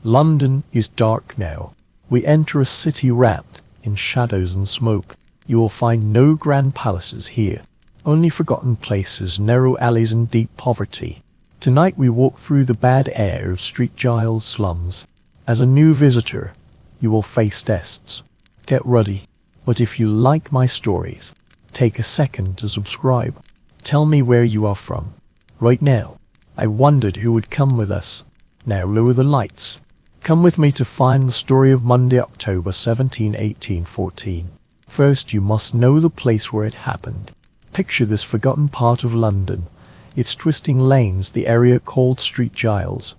London is dark now. We enter a city wrapped in shadows and smoke. You will find no grand palaces here, only forgotten places, narrow alleys and deep poverty. Tonight we walk through the bad air of Street Giles slums. As a new visitor, you will face tests. Get ready. But if you like my stories, take a second to subscribe. Tell me where you are from. Right now, I wondered who would come with us. Now lower the lights. Come with me to find the story of Monday, October 17, 1814. First, you must know the place where it happened. Picture this forgotten part of London, its twisting lanes, the area called Street Giles.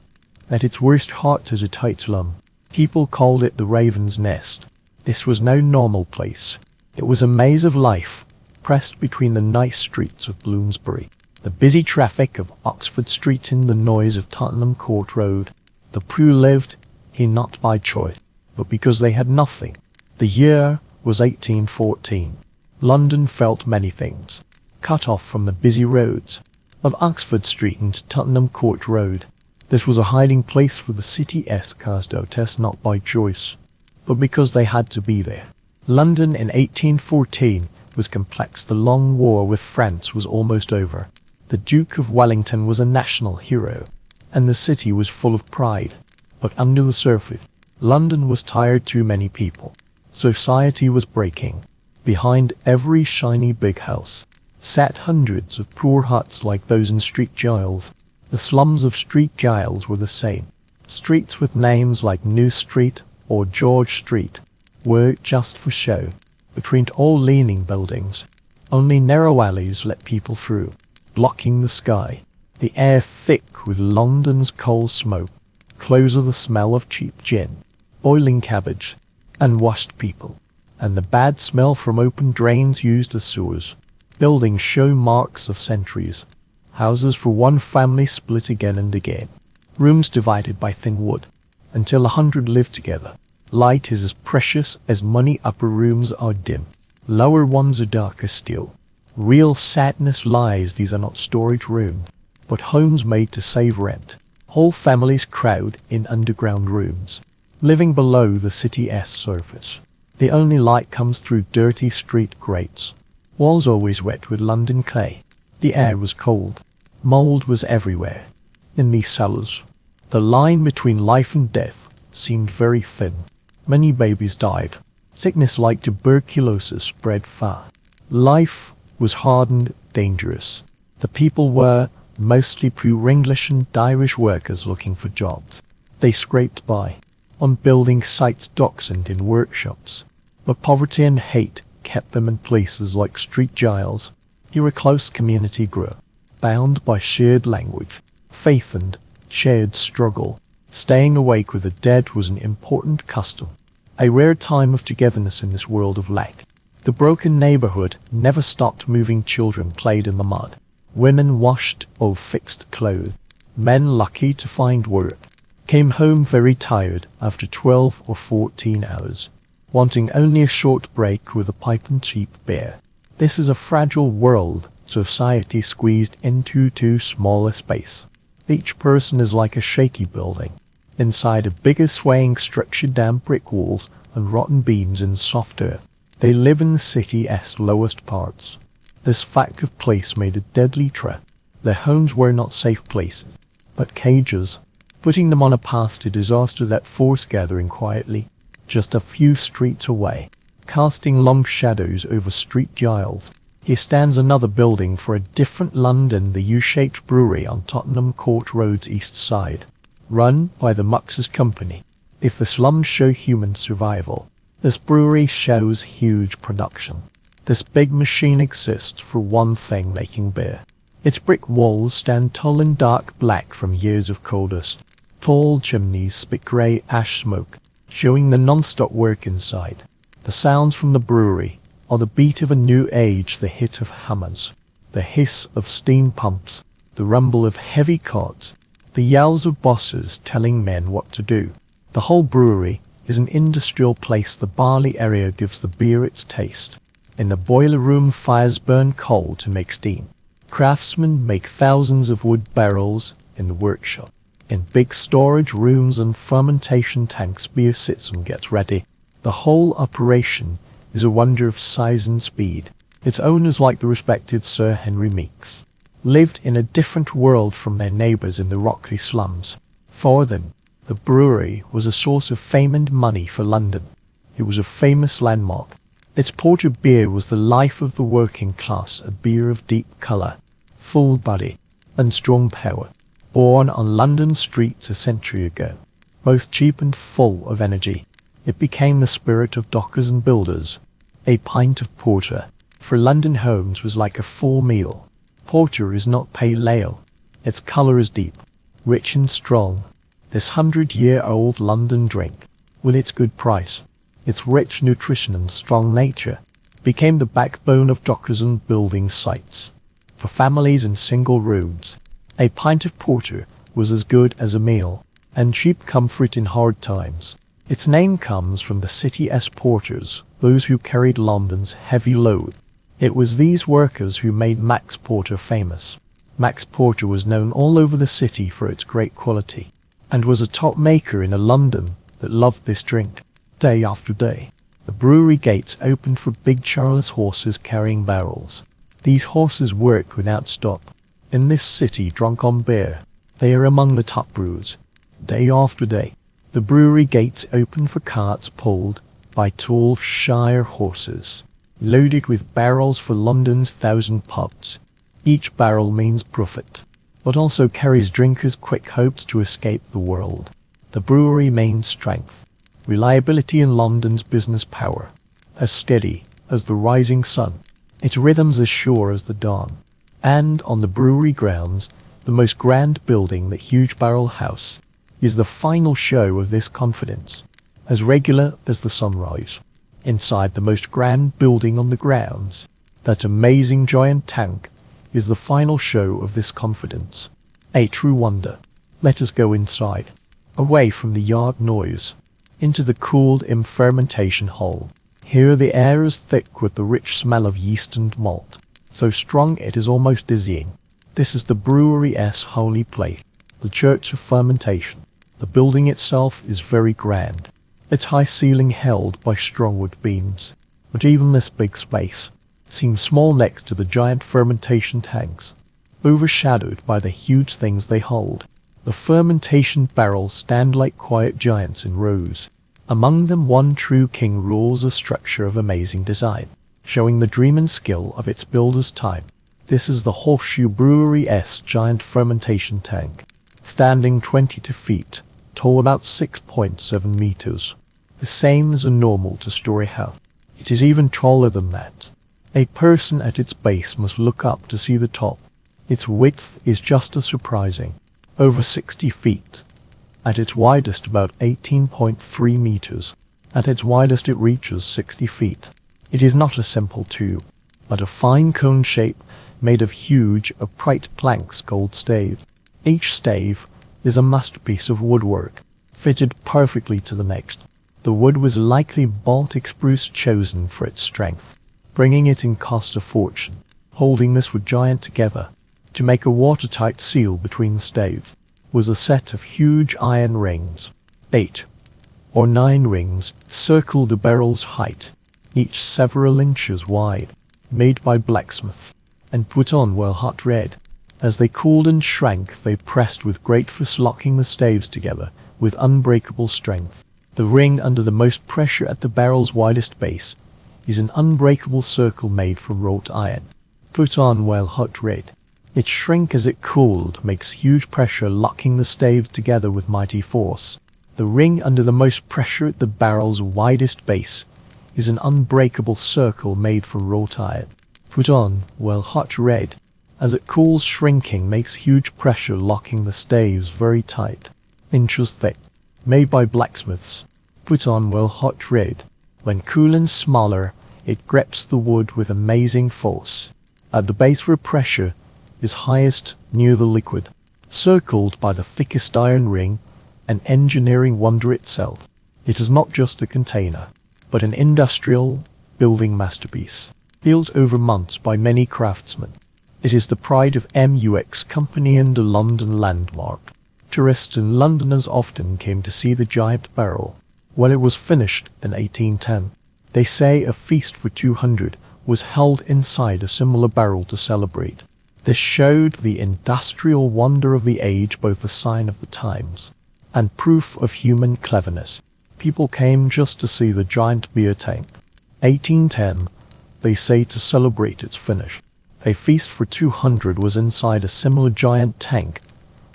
At its worst heart is a tight slum. People called it the Raven's Nest. This was no normal place. It was a maze of life, pressed between the nice streets of Bloomsbury, the busy traffic of Oxford Street and the noise of Tottenham Court Road. The poor lived here not by choice, but because they had nothing. The year was 1814. London felt many things. Cut off from the busy roads of Oxford Street and Tottenham Court Road, this was a hiding place for the city outcasts, not by choice, but because they had to be there. London in 1814 was complex. The long war with France was almost over. The Duke of Wellington was a national hero, and the city was full of pride. But under the surface, London was tired. Too many people. Society was breaking. Behind every shiny big house sat hundreds of poor huts like those in Street Giles. The slums of Street Giles were the same. Streets with names like New Street or George Street were just for show. Between tall leaning buildings, only narrow alleys let people through, blocking the sky. The air thick with London's coal smoke. Closer the smell of cheap gin, boiling cabbage, unwashed people, and the bad smell from open drains used as sewers. Buildings show marks of centuries. Houses for one family split again and again. Rooms divided by thin wood, until 100 live together. Light is as precious as money. Upper rooms are dim. Lower ones are darker still. Real sadness lies. These are not storage rooms, but homes made to save rent. Whole families crowd in underground rooms, living below the city's surface. The only light comes through dirty street grates. Walls always wet with London clay. The air was cold. Mold was everywhere. In these cellars, the line between life and death seemed very thin. Many babies died. Sickness like tuberculosis spread fast. Life was hard and dangerous. The people were mostly poor English and Irish workers looking for jobs. They scraped by on building sites, docks and in workshops. But poverty and hate kept them in places like Street Giles. Here a close community grew, bound by shared language, faith and shared struggle. Staying awake with the dead was an important custom, a rare time of togetherness in this world of lack. The broken neighborhood never stopped moving. Children played in the mud. Women washed or fixed clothes. Men, lucky to find work, came home very tired after 12 or 14 hours, wanting only a short break with a pipe and cheap beer. This is a fragile world, society squeezed into too small a space. Each person is like a shaky building. Inside a bigger swaying structure, damp brick walls and rotten beams in soft earth. They live in the city's lowest parts. This fact of place made a deadly trap. Their homes were not safe places, but cages, putting them on a path to disaster. That force gathering quietly, just a few streets away, casting long shadows over Street Giles. Here stands another building for a different London, the U-shaped brewery on Tottenham Court Road's east side, run by the Mux's Company. If the slums show human survival, this brewery shows huge production. This big machine exists for one thing, making beer. Its brick walls stand tall and dark black from years of coal dust. Tall chimneys spit grey ash smoke, showing the non-stop work inside. The sounds from the brewery are the beat of a new age, the hit of hammers, the hiss of steam pumps, the rumble of heavy carts, the yells of bosses telling men what to do. The whole brewery is an industrial place. The barley area gives the beer its taste. In the boiler room, fires burn coal to make steam. Craftsmen make thousands of wood barrels in the workshop. In big storage rooms and fermentation tanks, beer sits and gets ready. The whole operation is a wonder of size and speed. Its owners, like the respected Sir Henry Meeks, lived in a different world from their neighbours in the rocky slums. For them, the brewery was a source of fame and money for London. It was a famous landmark. Its porter beer was the life of the working class, a beer of deep colour, full body, and strong power. Born on London streets a century ago, both cheap and full of energy, it became the spirit of dockers and builders. A pint of porter for London homes was like a full meal. Porter is not pale ale. Its colour is deep, rich and strong. This 100-year-old London drink, with its good price, its rich nutrition and strong nature, became the backbone of dockers and building sites. For families in single rooms, a pint of porter was as good as a meal, and cheap comfort in hard times. Its name comes from the city's porters, those who carried London's heavy load. It was these workers who made Max Porter famous. Max Porter was known all over the city for its great quality, and was a top maker in a London that loved this drink. Day after day, the brewery gates opened for big Charles horses carrying barrels. These horses worked without stop. In this city drunk on beer, they are among the top brewers. Day after day, the brewery gates open for carts pulled by tall Shire horses, loaded with barrels for London's 1,000 pubs. Each barrel means profit, but also carries drinkers' quick hopes to escape the world. The brewery main strength, reliability in London's business power, as steady as the rising sun, its rhythms as sure as the dawn. And on the brewery grounds, the most grand building, the huge barrel house, is the final show of this confidence, as regular as the sunrise. Inside the most grand building on the grounds, that amazing giant tank, is the final show of this confidence. A true wonder. Let us go inside, away from the yard noise, into the cooled fermentation hall. Here the air is thick with the rich smell of yeast and malt, so strong it is almost dizzying. This is the brewery's holy place, the church of fermentation. The building itself is very grand, its high ceiling held by strong wood beams, but even this big space seems small next to the giant fermentation tanks, overshadowed by the huge things they hold. The fermentation barrels stand like quiet giants in rows. Among them one true king rules a structure of amazing design, showing the dream and skill of its builder's time. This is the Horseshoe Brewery's giant fermentation tank, standing 22 feet, tall, about 6.7 meters, the same as a normal two-story house. It is even taller than that. A person at its base must look up to see the top. Its width is just as surprising, over 60 feet. At its widest about 18.3 meters. At its widest it reaches 60 feet. It is not a simple tube, but a fine cone shape made of huge, upright planks, gold stave. Each stave is a masterpiece of woodwork, fitted perfectly to the next. The wood was likely Baltic spruce chosen for its strength, bringing it in cost a fortune. Holding this wood giant together, to make a watertight seal between the staves, was a set of huge iron rings. 8 or 9 rings circled the barrel's height, each several inches wide, made by blacksmith, and put on while hot red. As they cooled and shrank, they pressed with great force, locking the staves together with unbreakable strength. The ring under the most pressure at the barrel's widest base is an unbreakable circle made from wrought iron, put on while hot red. It shrink as it cooled, makes huge pressure, locking the staves together with mighty force. The ring under the most pressure at the barrel's widest base is an unbreakable circle made from wrought iron, put on while hot red. As it cools, shrinking, makes huge pressure, locking the staves very tight, inches thick, made by blacksmiths, put on while hot red. When cool and smaller, it grips the wood with amazing force. At the base where pressure is highest, near the liquid, circled by the thickest iron ring, an engineering wonder itself. It is not just a container, but an industrial building masterpiece, built over months by many craftsmen. It is the pride of MUX Company and a London landmark. Tourists and Londoners often came to see the giant barrel. When it was finished in 1810, they say a feast for 200 was held inside a similar barrel to celebrate. This showed the industrial wonder of the age, both a sign of the times and proof of human cleverness. People came just to see the giant beer tank. 1810, they say, to celebrate its finish. A feast for 200 was inside a similar giant tank,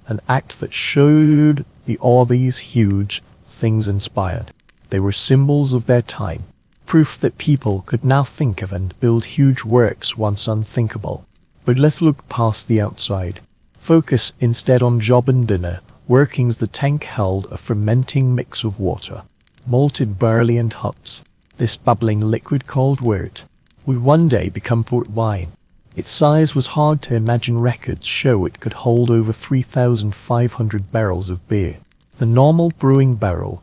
an act that showed the awe these huge things inspired. They were symbols of their time, proof that people could now think of and build huge works once unthinkable. But let's look past the outside. Focus instead on job and dinner workings. The tank held a fermenting mix of water, malted barley and hops. This bubbling liquid called wort would one day become port wine. Its size was hard to imagine. Records show it could hold over 3,500 barrels of beer. The normal brewing barrel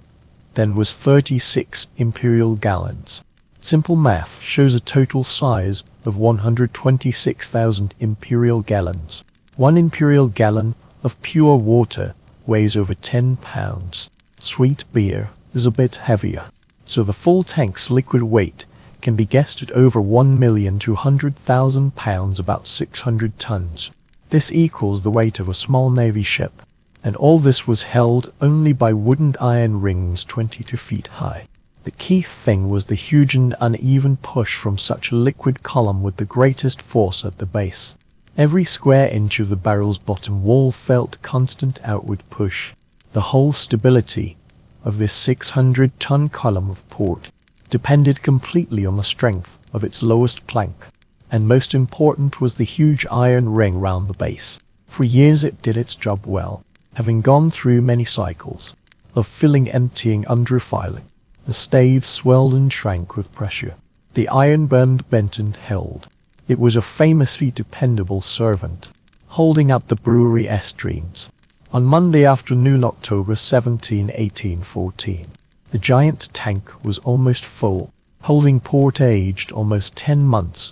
then was 36 imperial gallons. Simple math shows a total size of 126,000 imperial gallons. 1 imperial gallon of pure water weighs over 10 pounds. Sweet beer is a bit heavier, so the full tank's liquid weight can be guessed at over 1,200,000 pounds, about 600 tons. This equals the weight of a small navy ship, and all this was held only by wooden iron rings 22 feet high. The key thing was the huge and uneven push from such a liquid column with the greatest force at the base. Every square inch of the barrel's bottom wall felt constant outward push. The whole stability of this 600-ton column of port depended completely on the strength of its lowest plank, and most important was the huge iron ring round the base. For years it did its job well, having gone through many cycles of filling, emptying, underfiling. The staves swelled and shrank with pressure. The iron burned, bent and held. It was a famously dependable servant, holding up the brewery's dreams. On Monday afternoon, October 17, 1814, the giant tank was almost full, holding port aged almost 10 months.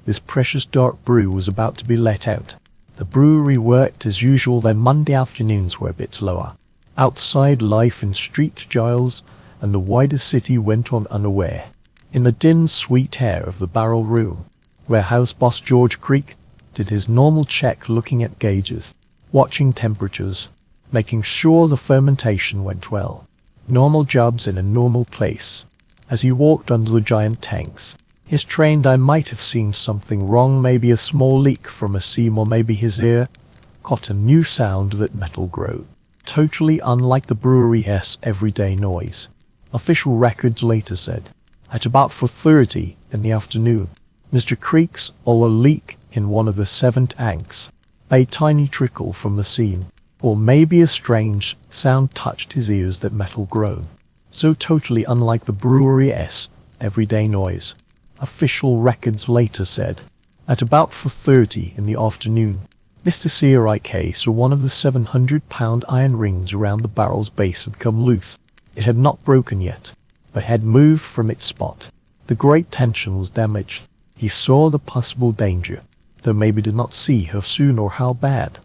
This precious dark brew was about to be let out. The brewery worked as usual. Then Monday afternoons were a bit slower. Outside, life in street Giles and the wider city went on unaware. In the dim, sweet air of the barrel room, where house boss George Creek did his normal check, looking at gauges, watching temperatures, making sure the fermentation went well. Normal jobs in a normal place. As he walked under the giant tanks, his trained eye might have seen something wrong, maybe a small leak from a seam, or maybe his ear caught a new sound that metal grow, totally unlike the brewery's everyday noise. Official records later said, at about 4:30 in the afternoon, Mr. Creek saw a leak in one of the 7 tanks. A tiny trickle from the seam, or maybe a strange sound touched his ears. That metal groan, so totally unlike the brewery's everyday noise. Official records later said, at about 4:30 in the afternoon, Mr. Crick saw one of the 700-pound iron rings around the barrel's base had come loose. It had not broken yet, but had moved from its spot. The great tension was damaged. He saw the possible danger, though maybe did not see how soon or how bad.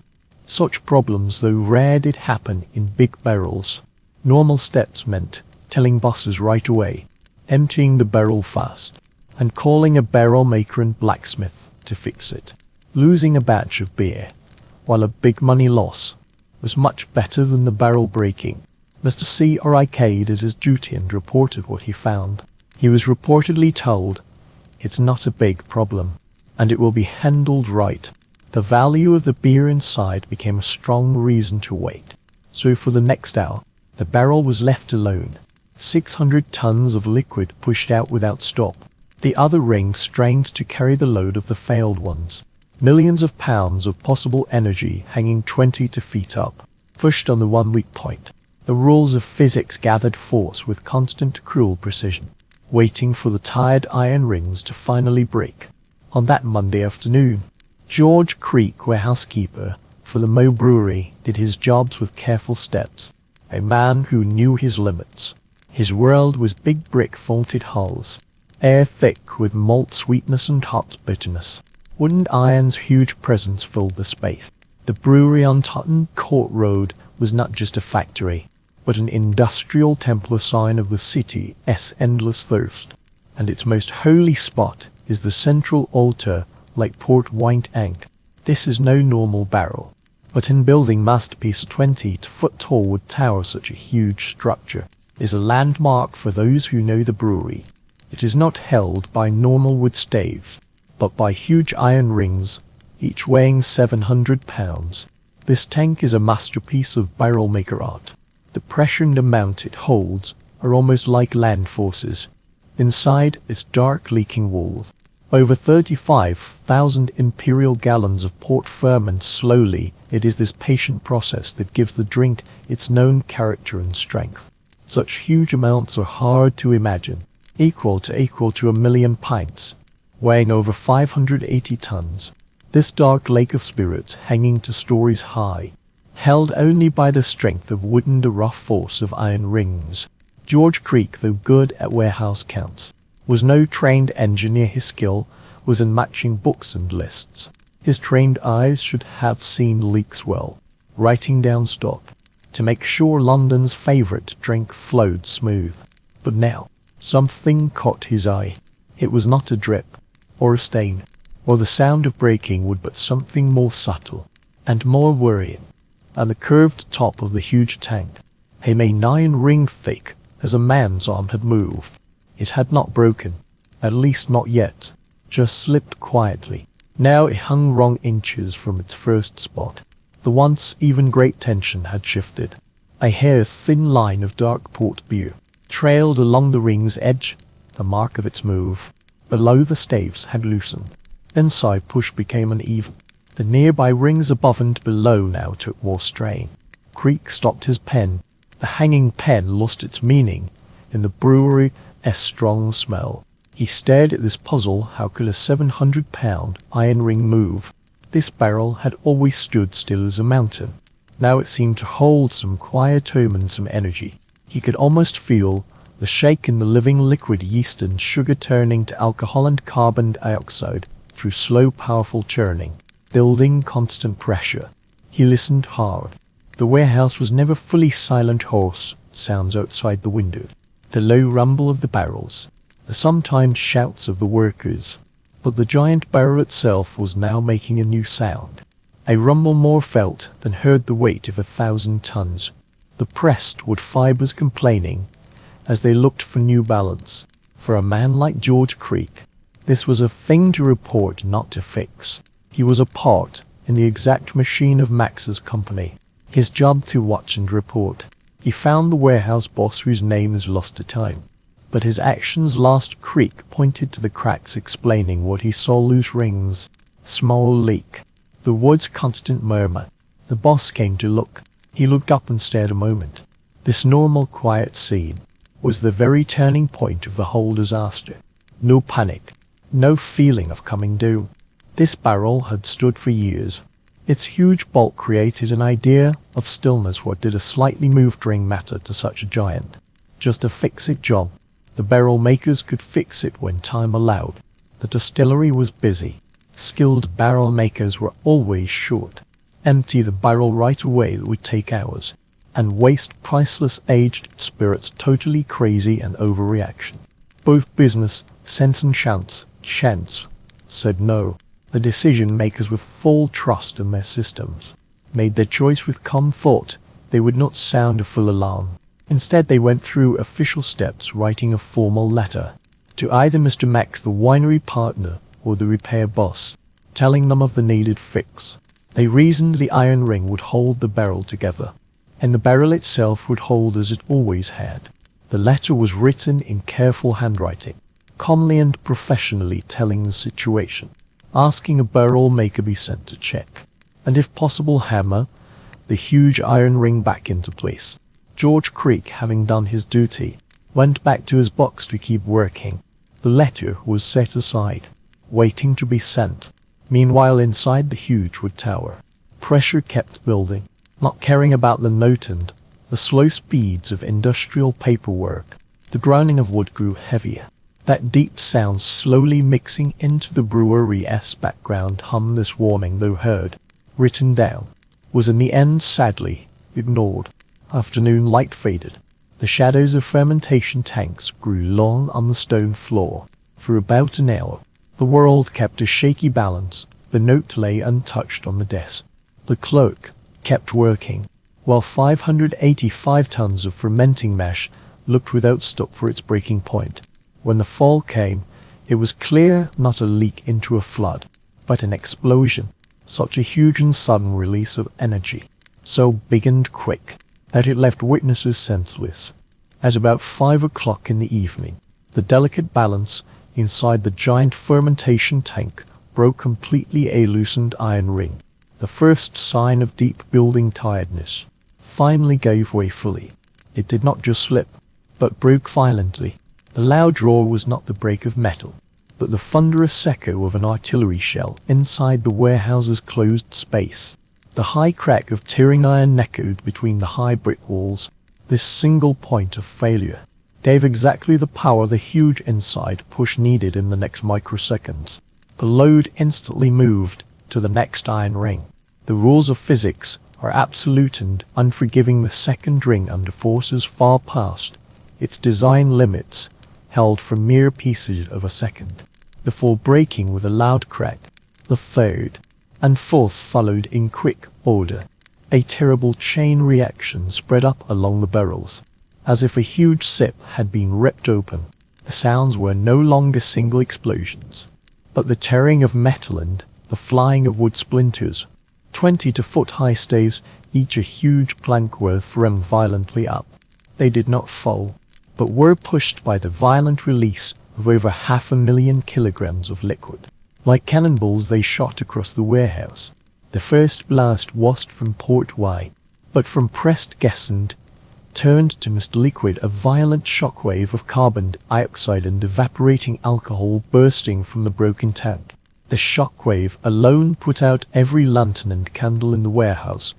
Such problems, though rare, did happen in big barrels. Normal steps meant telling bosses right away, emptying the barrel fast, and calling a barrel maker and blacksmith to fix it. Losing a batch of beer, while a big money loss, was much better than the barrel breaking. Mr. Crick did his duty and reported what he found. He was reportedly told, "It's not a big problem, and it will be handled right." The value of the beer inside became a strong reason to wait. So for the next hour, the barrel was left alone. 600 tons of liquid pushed out without stop. The other rings strained to carry the load of the failed ones. Millions of pounds of possible energy hanging 20 feet up, pushed on the one weak point. The rules of physics gathered force with constant, cruel precision, waiting for the tired iron rings to finally break. On that Monday afternoon, George Creek, warehousekeeper for the Mo Brewery, did his jobs with careful steps. A man who knew his limits. His world was big brick vaulted hulls, air thick with malt sweetness and hop bitterness. Wooden iron's huge presence filled the space. The brewery on Tottenham Court Road was not just a factory, but an industrial temple, a sign of the city's endless thirst. And its most holy spot is the central altar, like port wine tank. This is no normal barrel, but in building masterpiece 20-foot tall wood tower, such a huge structure is a landmark for those who know the brewery. It is not held by normal wood staves, but by huge iron rings, each weighing 700 pounds. This tank is a masterpiece of barrel maker art. The pressure and amount it holds are almost like land forces. Inside this dark leaking wall, over 35,000 imperial gallons of port ferment slowly. It is this patient process that gives the drink its known character and strength. Such huge amounts are hard to imagine, equal to 1 million pints, weighing over 580 tons. This dark lake of spirits hanging 2 stories high, held only by the strength of wood and the rough force of iron rings. George Creek, though good at warehouse counts, was no trained engineer. His skill was in matching books and lists. His trained eyes should have seen leaks well, writing down stock, to make sure London's favourite drink flowed smooth. But now, something caught his eye. It was not a drip, or a stain, or the sound of breaking wood, but something more subtle, and more worrying. On the curved top of the huge tank, a main iron ring thick as a man's arm had moved. It had not broken, at least not yet, just slipped quietly. Now it hung wrong inches from its first spot. The once even great tension had shifted. A hair-thin line of dark port beer trailed along the ring's edge, the mark of its move. Below, the staves had loosened. Inside, push became uneven. The nearby rings above and below now took more strain. Creek stopped his pen. The hanging pen lost its meaning in the brewery's strong smell. He stared at this puzzle. How could a 700-pound iron ring move? This barrel had always stood still as a mountain. Now it seemed to hold some quiet tone and some energy. He could almost feel the shake in the living liquid, yeast and sugar turning to alcohol and carbon dioxide through slow, powerful churning, building constant pressure. He listened hard. The warehouse was never fully silent. Hoarse sounds outside the window, the low rumble of the barrels, the sometimes shouts of the workers. But the giant barrel itself was now making a new sound, a rumble more felt than heard, the weight of 1,000 tons. The pressed wood fibers complaining as they looked for new balance. For a man like George Creek, this was a thing to report, not to fix. He was a part in the exact machine of Max's company. His job to watch and report. He found the warehouse boss, whose name is lost to time, but his actions lost. Creek pointed to the cracks, explaining what he saw: loose rings, small leak, the wood's constant murmur. The boss came to look. He looked up and stared a moment. This normal, quiet scene was the very turning point of the whole disaster. No panic, no feeling of coming doom. This barrel had stood for years. Its huge bulk created an idea of stillness. What did a slightly moved ring matter to such a giant? Just a fix-it job. The barrel makers could fix it when time allowed. The distillery was busy. Skilled barrel makers were always short. Empty the barrel right away, that would take hours, and waste priceless aged spirits. Totally crazy and overreaction. Both business sense and chance said no. The decision makers, with full trust in their systems, made their choice with calm thought. They would not sound a full alarm. Instead, they went through official steps, writing a formal letter to either Mr. Max, the winery partner, or the repair boss, telling them of the needed fix. They reasoned the iron ring would hold the barrel together, and the barrel itself would hold as it always had. The letter was written in careful handwriting, calmly and professionally telling the situation, asking a barrel maker be sent to check, and if possible hammer the huge iron ring back into place. George Creek, having done his duty, went back to his box to keep working. The letter was set aside, waiting to be sent. Meanwhile, inside the huge wood tower, pressure kept building, not caring about the note and the slow speeds of industrial paperwork. The grinding of wood grew heavier. That deep sound slowly mixing into the brewery's background hum. This warning, though heard, written down, was in the end sadly ignored. Afternoon light faded. The shadows of fermentation tanks grew long on the stone floor. For about an hour, the world kept a shaky balance. The note lay untouched on the desk. The cloak kept working, while 585 tons of fermenting mash looked without stop for its breaking point. When the fall came, it was clear, not a leak into a flood, but an explosion, such a huge and sudden release of energy, so big and quick that it left witnesses senseless. At about 5 o'clock in the evening, the delicate balance inside the giant fermentation tank broke completely. A loosened iron ring, the first sign of deep building tiredness, finally gave way fully. It did not just slip, but broke violently. The loud roar was not the break of metal, but the thunderous echo of an artillery shell inside the warehouse's closed space. The high crack of tearing iron echoed between the high brick walls. This single point of failure gave exactly the power the huge inside push needed in the next microseconds. The load instantly moved to the next iron ring. The rules of physics are absolute and unforgiving. The second ring, under forces far past its design limits, held for mere pieces of a second, before breaking with a loud crack. The third and fourth followed in quick order. A terrible chain reaction spread up along the barrels, as if a huge sip had been ripped open. The sounds were no longer single explosions, but the tearing of metal and the flying of wood splinters. 20-foot-high staves, each a huge plank worth, rammed violently up. They did not fall, but were pushed by the violent release of over 500,000 kilograms of liquid. Like cannonballs they shot across the warehouse. The first blast washed from port wide, but from pressed gas and turned to mist liquid, a violent shockwave of carbon dioxide and evaporating alcohol bursting from the broken tank. The shockwave alone put out every lantern and candle in the warehouse,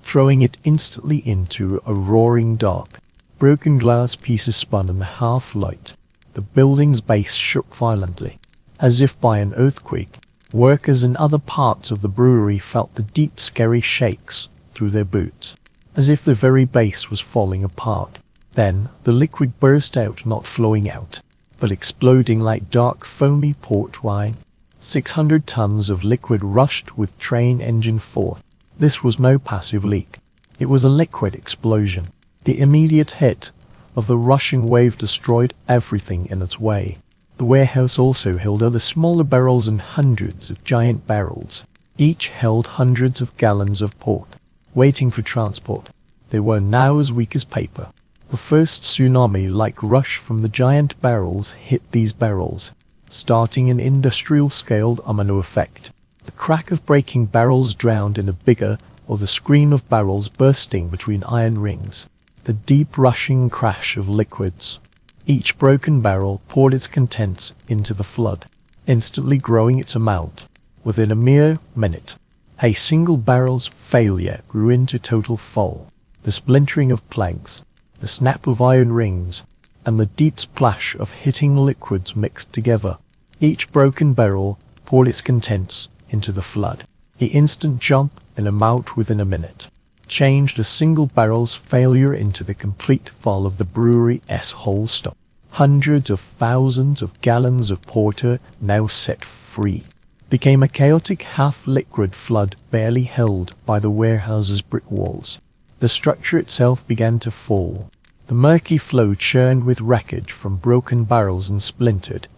throwing it instantly into a roaring dark. Broken glass pieces spun in the half-light. The building's base shook violently, as if by an earthquake. Workers in other parts of the brewery felt the deep, scary shakes through their boots, as if the very base was falling apart. Then the liquid burst out, not flowing out, but exploding like dark, foamy port wine. 600 tons of liquid rushed with train engine force. This was no passive leak. It was a liquid explosion. The immediate hit of the rushing wave destroyed everything in its way. The warehouse also held other smaller barrels and hundreds of giant barrels. Each held hundreds of gallons of port, waiting for transport. They were now as weak as paper. The first tsunami-like rush from the giant barrels hit these barrels, starting an industrial-scaled domino effect. The crack of breaking barrels drowned in a bigger, or the scream of barrels bursting between iron rings. The deep rushing crash of liquids. Each broken barrel poured its contents into the flood, instantly growing its amount. Within a mere minute, a single barrel's failure grew into total fall. The splintering of planks, the snap of iron rings, and the deep splash of hitting liquids mixed together. Each broken barrel poured its contents into the flood. The instant jump in amount within a minute changed a single barrel's failure into the complete fall of the brewery's whole stock. Hundreds of thousands of gallons of porter, now set free, became a chaotic half-liquid flood barely held by the warehouse's brick walls. The structure itself began to fall. The murky flow churned with wreckage from broken barrels and splintered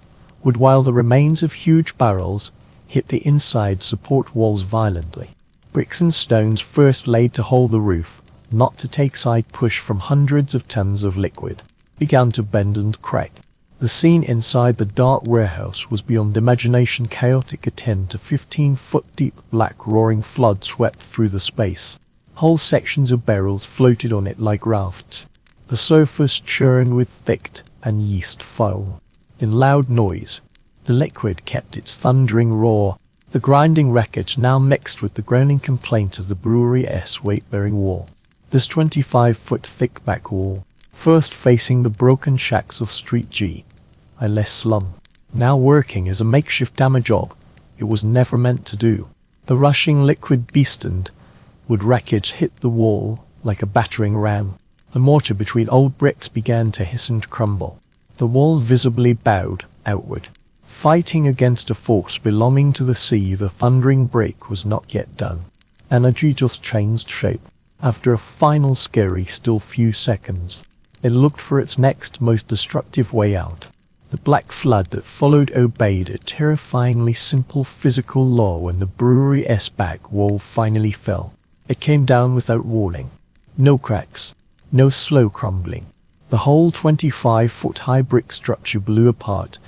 wood, while the remains of huge barrels hit the inside support walls violently. Bricks and stones first laid to hold the roof, not to take side push from hundreds of tons of liquid, began to bend and crack. The scene inside the dark warehouse was beyond imagination chaotic. A 10 to 15-foot deep black roaring flood swept through the space. Whole sections of barrels floated on it like rafts. The surface churned with thick and yeast foam. In loud noise, the liquid kept its thundering roar. The grinding wreckage now mixed with the groaning complaint of the brewery's weight-bearing wall. This 25-foot thick back wall, first facing the broken shacks of Street G, a less slum, now working as a makeshift damage job it was never meant to do. The rushing liquid beast and wood wreckage hit the wall like a battering ram. The mortar between old bricks began to hiss and crumble. The wall visibly bowed outward. Fighting against a force belonging to the sea, the thundering break was not yet done. Energy just changed shape. After a final scary still few seconds, it looked for its next most destructive way out. The black flood that followed obeyed a terrifyingly simple physical law when the brewery's back wall finally fell. It came down without warning. No cracks, no slow crumbling. The whole 25-foot-high brick structure blew apart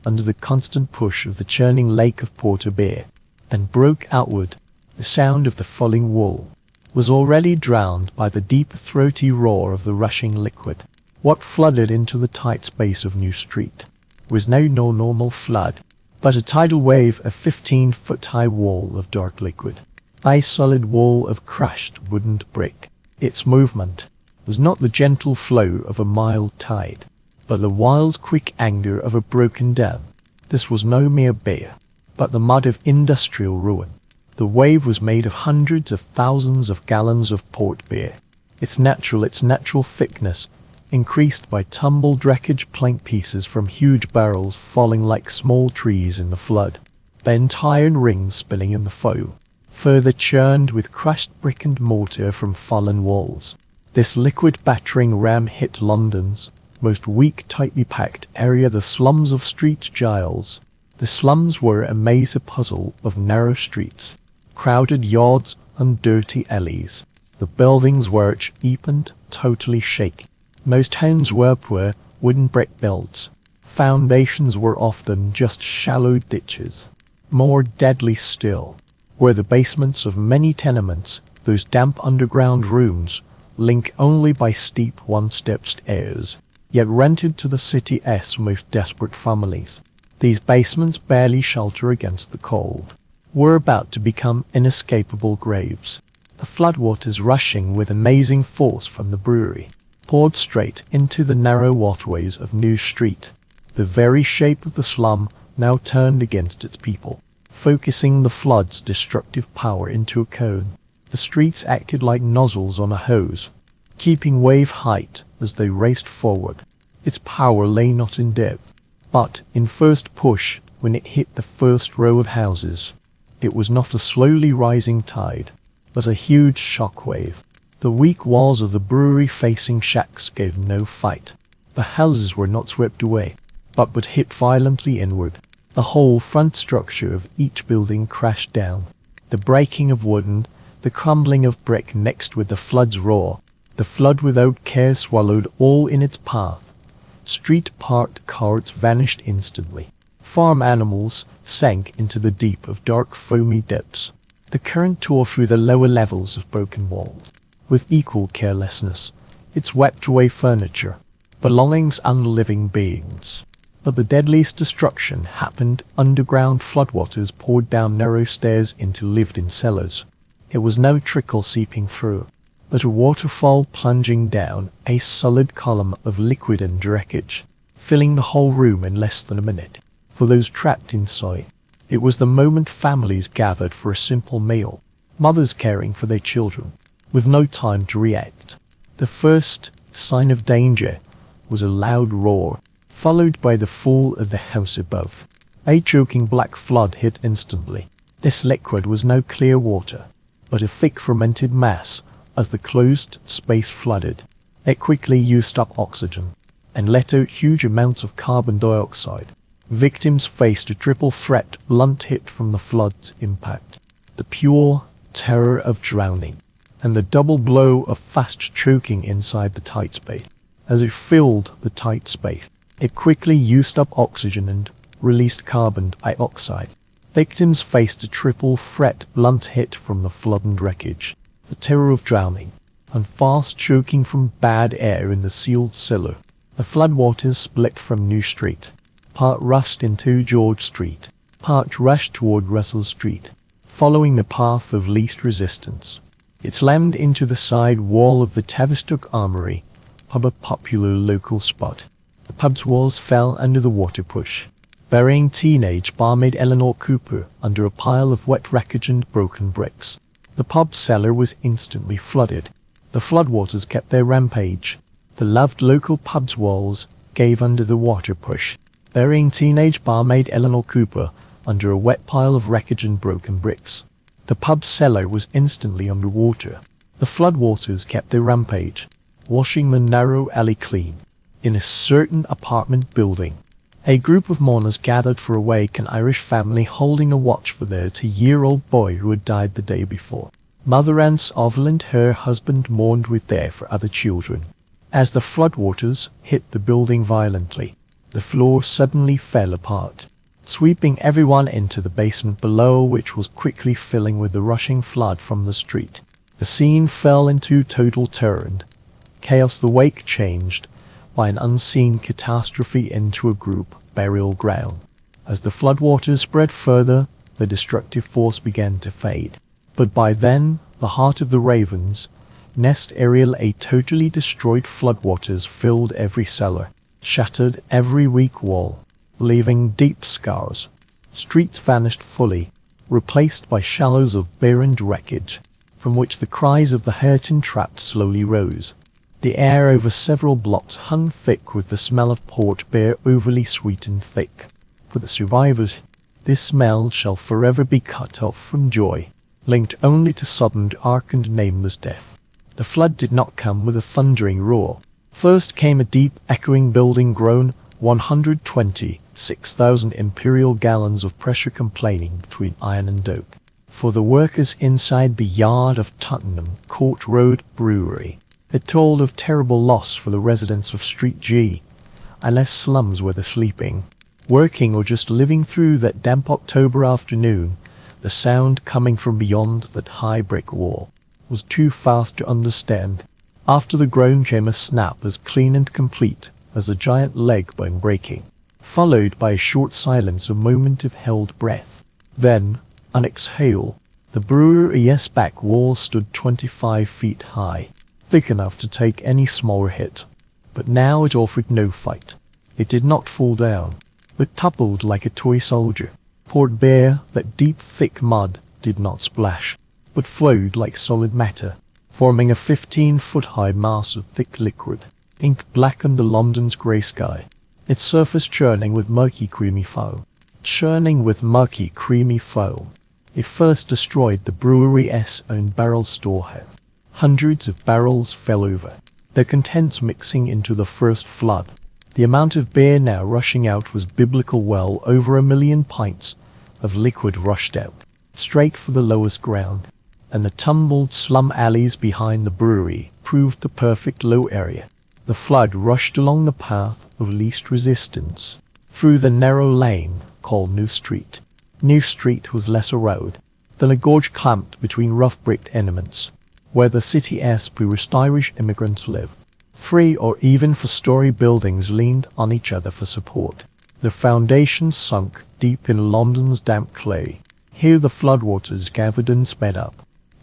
under the constant push of the churning lake of porter beer, then broke outward. The sound of the falling wall was already drowned by the deep throaty roar of the rushing liquid. What flooded into the tight space of New Street was now no normal flood, but a tidal wave, a 15-foot-high wall of dark liquid, a solid wall of crushed wooden brick. Its movement was not the gentle flow of a mild tide, but the wild, quick anger of a broken dam. This was no mere beer, but the mud of industrial ruin. The wave was made of hundreds of thousands of gallons of port beer. Its natural thickness increased by tumbled wreckage, plank pieces from huge barrels falling like small trees in the flood, bent iron rings spinning in the foam, further churned with crushed brick and mortar from fallen walls. This liquid battering ram hit London's most weak, tightly packed area, the slums of Street Giles. The slums were a maze, a puzzle of narrow streets, crowded yards and dirty alleys. The buildings were cheap and totally shaky. Most homes were poor wooden brick builds. Foundations were often just shallow ditches. More deadly still were the basements of many tenements, those damp underground rooms, linked only by steep one-step stairs, yet rented to the city's most desperate families. These basements, barely shelter against the cold, were about to become inescapable graves. The floodwaters, rushing with amazing force from the brewery, poured straight into the narrow waterways of New Street. The very shape of the slum now turned against its people, focusing the flood's destructive power into a cone. The streets acted like nozzles on a hose, keeping wave height as they raced forward. Its power lay not in depth, but in first push. When it hit the first row of houses, it was not a slowly rising tide, but a huge shockwave. The weak walls of the brewery-facing shacks gave no fight. The houses were not swept away, but hit violently inward. The whole front structure of each building crashed down. The breaking of wooden, the crumbling of brick mixed with the flood's roar. The flood without care swallowed all in its path. Street parked carts vanished instantly. Farm animals sank into the deep of dark foamy depths. The current tore through the lower levels of broken walls. With equal carelessness, it swept away furniture, belongings, and living beings. But the deadliest destruction happened. Underground floodwaters poured down narrow stairs into lived-in cellars. It was no trickle seeping through, but a waterfall plunging down, a solid column of liquid and wreckage, filling the whole room in less than a minute. For those trapped inside, it was the moment families gathered for a simple meal, mothers caring for their children, with no time to react. The first sign of danger was a loud roar, followed by the fall of the house above. A choking black flood hit instantly. This liquid was no clear water, but a thick fermented mass. As the closed space flooded, it quickly used up oxygen and let out huge amounts of carbon dioxide. Victims faced a triple threat: blunt hit from the flood's impact, the pure terror of drowning, and the double blow of fast choking inside the tight space. As it filled the tight space, it quickly used up oxygen and released carbon dioxide. Victims faced a triple threat: blunt hit from the flood and wreckage, the terror of drowning, and fast choking from bad air in the sealed cellar. The floodwaters split from New Street. Part rushed into George Street, part rushed toward Russell Street, following the path of least resistance. It slammed into the side wall of the Tavistock Armory pub, a popular local spot. The pub's walls fell under the water push, burying teenage barmaid Eleanor Cooper under a pile of wet wreckage and broken bricks. The pub cellar was instantly flooded. The floodwaters kept their rampage. The loved local pub's walls gave under the water push, burying teenage barmaid Eleanor Cooper under a wet pile of wreckage and broken bricks. The pub's cellar was instantly underwater. The floodwaters kept their rampage, washing the narrow alley clean. In a certain apartment building, a group of mourners gathered for a wakened Irish family holding a watch for their 2-year-old boy who had died the day before. Mother Anne Sovell and her husband mourned with their 4 other children. As the floodwaters hit the building violently, the floor suddenly fell apart, sweeping everyone into the basement below, which was quickly filling with the rushing flood from the street. The scene fell into total terror and chaos. The wake changed by an unseen catastrophe into a group burial ground. As the floodwaters spread further, the destructive force began to fade. But by then, the heart of the Ravens' nest area, a totally destroyed. Floodwaters filled every cellar, shattered every weak wall, leaving deep scars. Streets vanished fully, replaced by shallows of barren wreckage, from which the cries of the hurt and trapped slowly rose. The air over several blocks hung thick with the smell of port beer, overly sweet and thick. For the survivors, this smell shall forever be cut off from joy, linked only to sudden, dark and nameless death. The flood did not come with a thundering roar. First came a deep, echoing building groan, 126,000 imperial gallons of pressure complaining between iron and oak. For the workers inside the yard of Tottenham Court Road Brewery, it told of terrible loss for the residents of Street G, unless slums whether sleeping, working or just living through that damp October afternoon. The sound coming from beyond that high brick wall was too fast to understand. After the groan came a snap as clean and complete as a giant leg bone breaking, followed by a short silence, a moment of held breath. Then, an exhale. The brewery's back wall stood 25 feet high, thick enough to take any smaller hit. But now it offered no fight. It did not fall down, but toppled like a toy soldier. Poured bare, that deep thick mud did not splash, but flowed like solid matter, forming a 15-foot-high mass of thick liquid, ink black under London's grey sky, its surface churning with murky creamy foam. It first destroyed the brewery's own barrel storehouse. Hundreds of barrels fell over, their contents mixing into the first flood. The amount of beer now rushing out was biblical. Well over 1 million pints of liquid rushed out, straight for the lowest ground, and the tumbled slum alleys behind the brewery proved the perfect low area. The flood rushed along the path of least resistance, through the narrow lane called New Street. New Street was less a road than a gorge clamped between rough brick tenements, where the city's poorest Irish immigrants lived. 3 or even 4-story buildings leaned on each other for support, their foundations sunk deep in London's damp clay. Here the floodwaters gathered and sped up,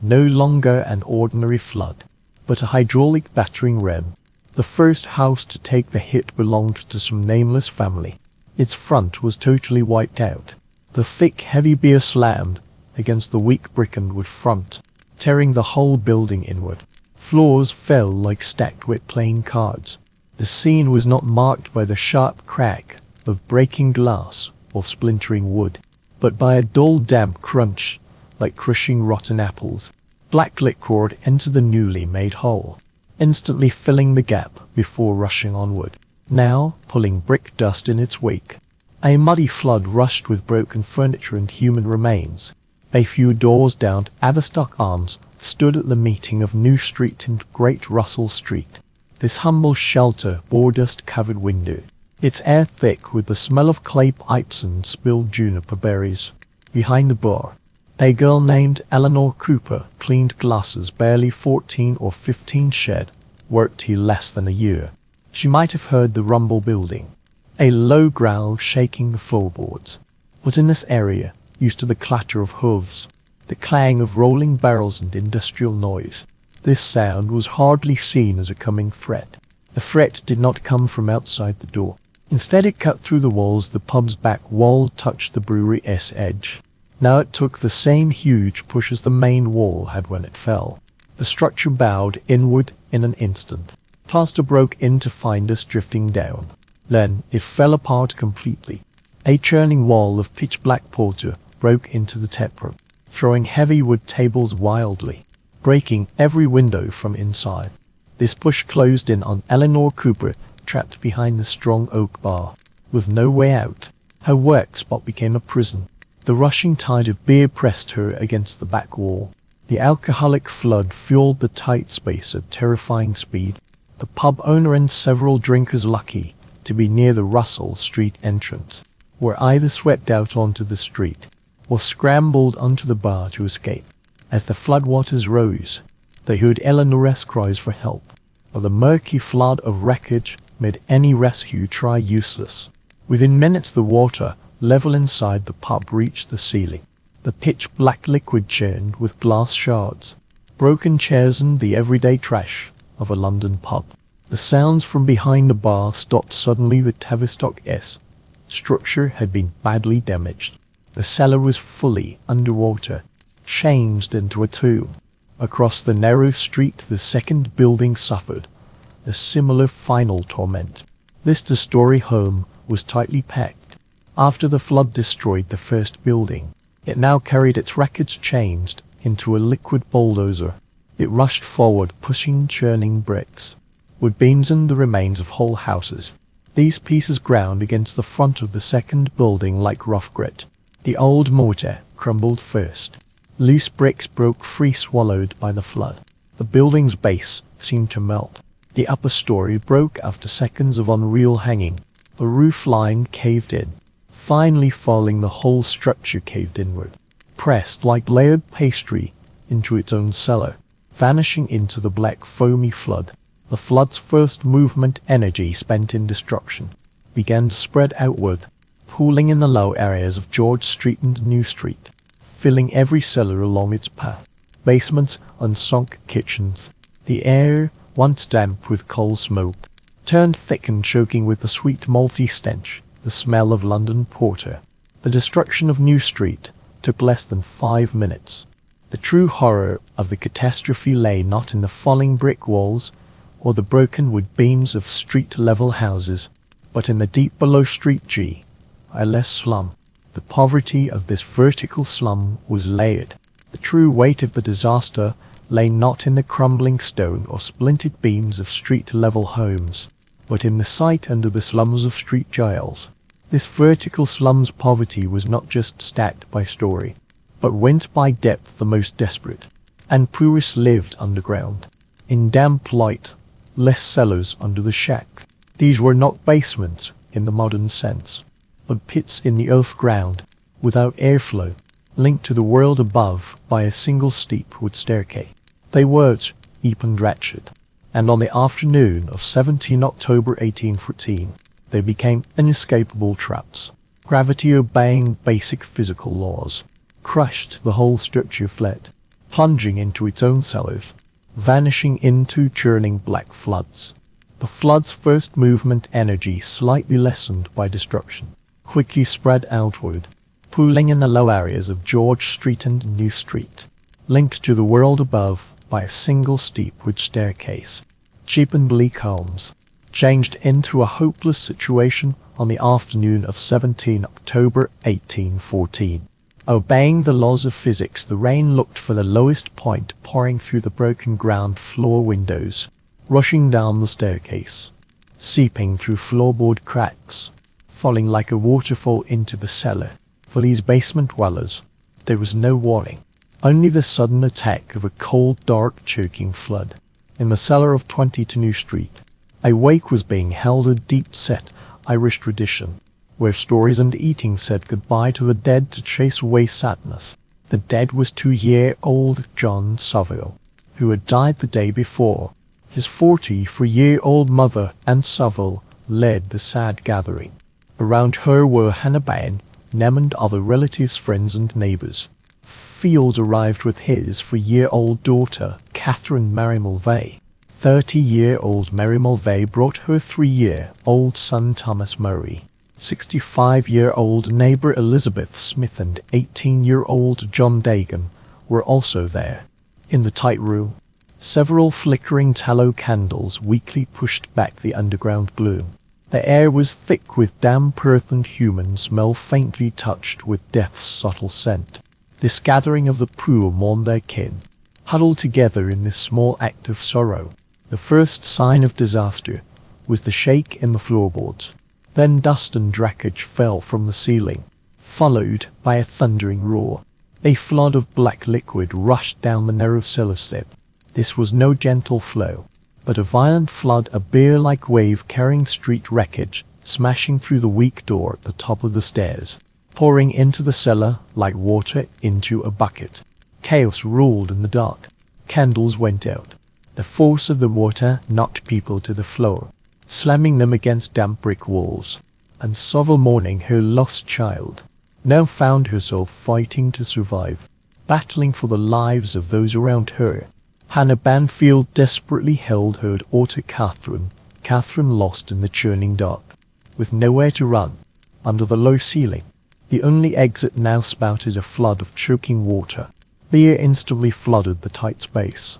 no longer an ordinary flood, but a hydraulic battering ram. The first house to take the hit belonged to some nameless family. Its front was totally wiped out. The thick, heavy beer slammed against the weak brick and wood front, tearing the whole building inward. Floors fell like stacked wet playing cards. The scene was not marked by the sharp crack of breaking glass or splintering wood, but by a dull damp crunch, like crushing rotten apples. Black liquor entered the newly made hole, instantly filling the gap before rushing onward, now pulling brick dust in its wake. A muddy flood rushed with broken furniture and human remains. A few doors down, Avistock Arms stood at the meeting of New Street and Great Russell Street. This humble shelter bore dust-covered window, its air thick with the smell of clay pipes and spilled juniper berries. Behind the bar, a girl named Eleanor Cooper cleaned glasses. Barely 14 or 15, shed, worked here less than a year. She might have heard the rumble building, a low growl shaking the floorboards. But in this area, used to the clatter of hooves, the clang of rolling barrels and industrial noise, this sound was hardly seen as a coming threat. The threat did not come from outside the door. Instead it cut through the walls. The pub's back wall touched the brewery's edge. Now it took the same huge push as the main wall had when it fell. The structure bowed inward in an instant. Plaster broke in to find us drifting down. Then it fell apart completely. A churning wall of pitch-black porter broke into the taproom, throwing heavy wood tables wildly, breaking every window from inside. This push closed in on Eleanor Cooper, trapped behind the strong oak bar, with no way out. Her work spot became a prison. The rushing tide of beer pressed her against the back wall. The alcoholic flood fueled the tight space at terrifying speed. The pub owner and several drinkers, lucky to be near the Russell Street entrance, were either swept out onto the street or scrambled onto the bar to escape. As the floodwaters rose, they heard Eleanor's cries for help, but the murky flood of wreckage made any rescue try useless. Within minutes the water level inside the pub reached the ceiling. The pitch-black liquid churned with glass shards, broken chairs and the everyday trash of a London pub. The sounds from behind the bar stopped suddenly. The Tavistock S structure had been badly damaged. The cellar was fully underwater, changed into a tomb. Across the narrow street the second building suffered a similar final torment. This two-story home was tightly packed. After the flood destroyed the first building, it now carried its wreckage changed into a liquid bulldozer. It rushed forward, pushing churning bricks, wood beams and the remains of whole houses. These pieces ground against the front of the second building like rough grit. The old mortar crumbled first. Loose bricks broke free, swallowed by the flood. The building's base seemed to melt. The upper story broke after seconds of unreal hanging. The roof line caved in. Finally falling, the whole structure caved inward, pressed like layered pastry into its own cellar, vanishing into the black foamy flood. The flood's first movement, energy spent in destruction, began to spread outward, pooling in the low areas of George Street and New Street, filling every cellar along its path. Basements, unsunk kitchens. The air, once damp with coal smoke, turned thick and choking with the sweet malty stench, the smell of London porter. The destruction of New Street took less than 5 minutes. The true horror of the catastrophe lay not in the falling brick walls or the broken wood beams of street-level houses, but in the deep below Street G, a less slum. The poverty of this vertical slum was layered. The true weight of the disaster lay not in the crumbling stone or splintered beams of street-level homes, but in the sight under the slums of street jails. This vertical slum's poverty was not just stacked by story, but went by depth. The most desperate and poorest lived underground, in damp light, less cellars under the shack. These were not basements in the modern sense, but pits in the earth ground, without airflow, linked to the world above by a single steep wood staircase. They were deep and wretched, and on the afternoon of 17 October 1814, they became inescapable traps. Gravity, obeying basic physical laws, crushed the whole structure, fled, plunging into its own cellars, vanishing into churning black floods. The flood's first movement, energy slightly lessened by destruction, quickly spread outward, pooling in the low areas of George Street and New Street, linked to the world above by a single steep wood staircase. Cheap and bleak homes changed into a hopeless situation on the afternoon of 17 October 1814. Obeying the laws of physics, the rain looked for the lowest point, pouring through the broken ground floor windows, rushing down the staircase, seeping through floorboard cracks, falling like a waterfall into the cellar. For these basement dwellers, there was no warning, only the sudden attack of a cold, dark, choking flood. In the cellar of 22 New Street, a wake was being held, a deep-set Irish tradition, where stories and eating said goodbye to the dead to chase away sadness. The dead was 2-year-old John Saville, who had died the day before. His 44-year-old mother, Anne Saville, led the sad gathering. Around her were Hannah Bain, Nem and other relatives, friends and neighbours. Field arrived with his 4-year-old daughter, Catherine Mary Mulvey. 30-year-old Mary Mulvey brought her 3-year-old son Thomas Murray. 65-year-old neighbour Elizabeth Smith and 18-year-old John Dagan were also there. In the tight room, Several flickering tallow candles weakly pushed back the underground gloom. The air was thick with damp earth and human smell faintly touched with death's subtle scent. This gathering of the poor mourned their kin, huddled together in this small act of sorrow. The first sign of disaster was the shake in the floorboards. Then dust and wreckage fell from the ceiling, followed by a thundering roar. A flood of black liquid rushed down the narrow cellar step. This was no gentle flow, but a violent flood, a bear-like wave carrying street wreckage, smashing through the weak door at the top of the stairs, pouring into the cellar like water into a bucket. Chaos ruled in the dark. Candles went out. The force of the water knocked people to the floor, slamming them against damp brick walls. And Sovel, mourning her lost child, now found herself fighting to survive, battling for the lives of those around her. Hannah Banfield desperately held her daughter Catherine lost in the churning dark, with nowhere to run. Under the low ceiling, the only exit now spouted a flood of choking water. The air instantly flooded the tight space,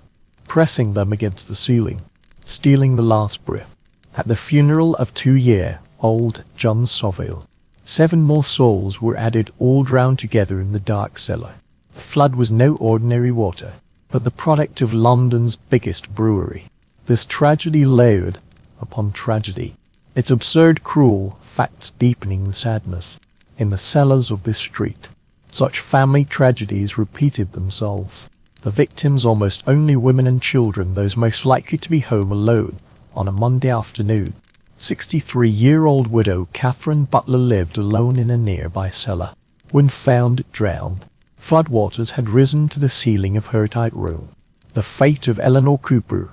pressing them against the ceiling, stealing the last breath. At the funeral of 2-year-old John Sovel, 7 more souls were added, all drowned together in the dark cellar. The flood was no ordinary water, but the product of London's biggest brewery. This tragedy layered upon tragedy, its absurd, cruel facts deepening the sadness. In the cellars of this street, such family tragedies repeated themselves. The victims almost only women and children, those most likely to be home alone on a Monday afternoon. 63-year-old widow Catherine Butler lived alone in a nearby cellar. When found drowned, floodwaters had risen to the ceiling of her tight room. The fate of Eleanor Cooper,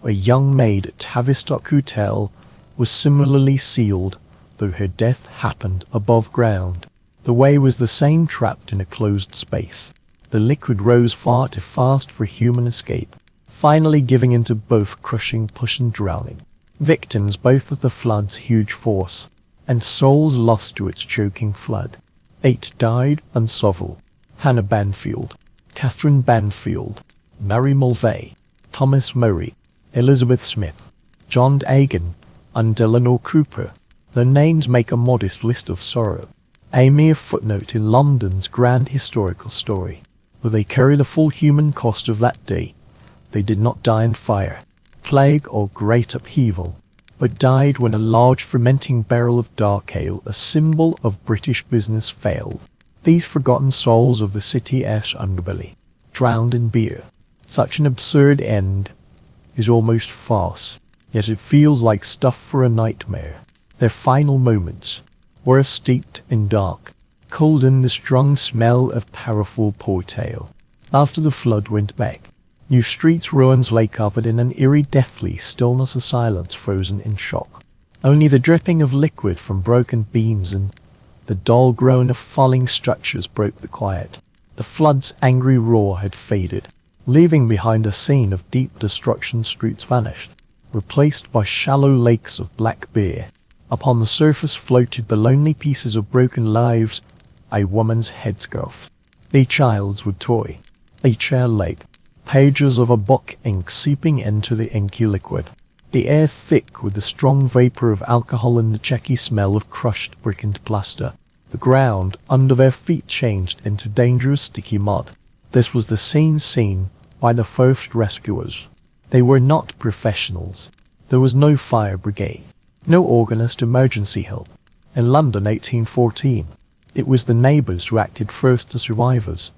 a young maid at Tavistock Hotel, was similarly sealed, though her death happened above ground. The way was the same, trapped in a closed space. The liquid rose far too fast for human escape, finally giving in to both crushing push and drowning. Victims both of the flood's huge force, and souls lost to its choking flood. 8 died, and Sovel, Hannah Banfield, Catherine Banfield, Mary Mulvey, Thomas Murray, Elizabeth Smith, John Agan, and Eleanor Cooper. Their names make a modest list of sorrow, a mere footnote in London's grand historical story. But they carry the full human cost of that day. They did not die in fire, plague, or great upheaval, but died when a large fermenting barrel of dark ale, a symbol of British business, failed. These forgotten souls of the city's underbelly, drowned in beer. Such an absurd end is almost farce, yet it feels like stuff for a nightmare. Their final moments were steeped in dark, cold in the strong smell of powerful port ale. After the flood went back, new streets, ruins lay covered in an eerie, deathly stillness, a silence frozen in shock. Only the dripping of liquid from broken beams and the dull groan of falling structures broke the quiet. The flood's angry roar had faded, leaving behind a scene of deep destruction. Streets vanished, replaced by shallow lakes of black beer. Upon the surface floated the lonely pieces of broken lives, a woman's headscarf, a child's wood toy, a chair leg, pages of a book, ink seeping into the inky liquid. The air thick with the strong vapor of alcohol and the checky smell of crushed brick and plaster. The ground under their feet changed into dangerous sticky mud. This was the scene seen by the first rescuers. They were not professionals. There was no fire brigade, no organized emergency help. In London 1814, it was the neighbours who acted first, the survivors.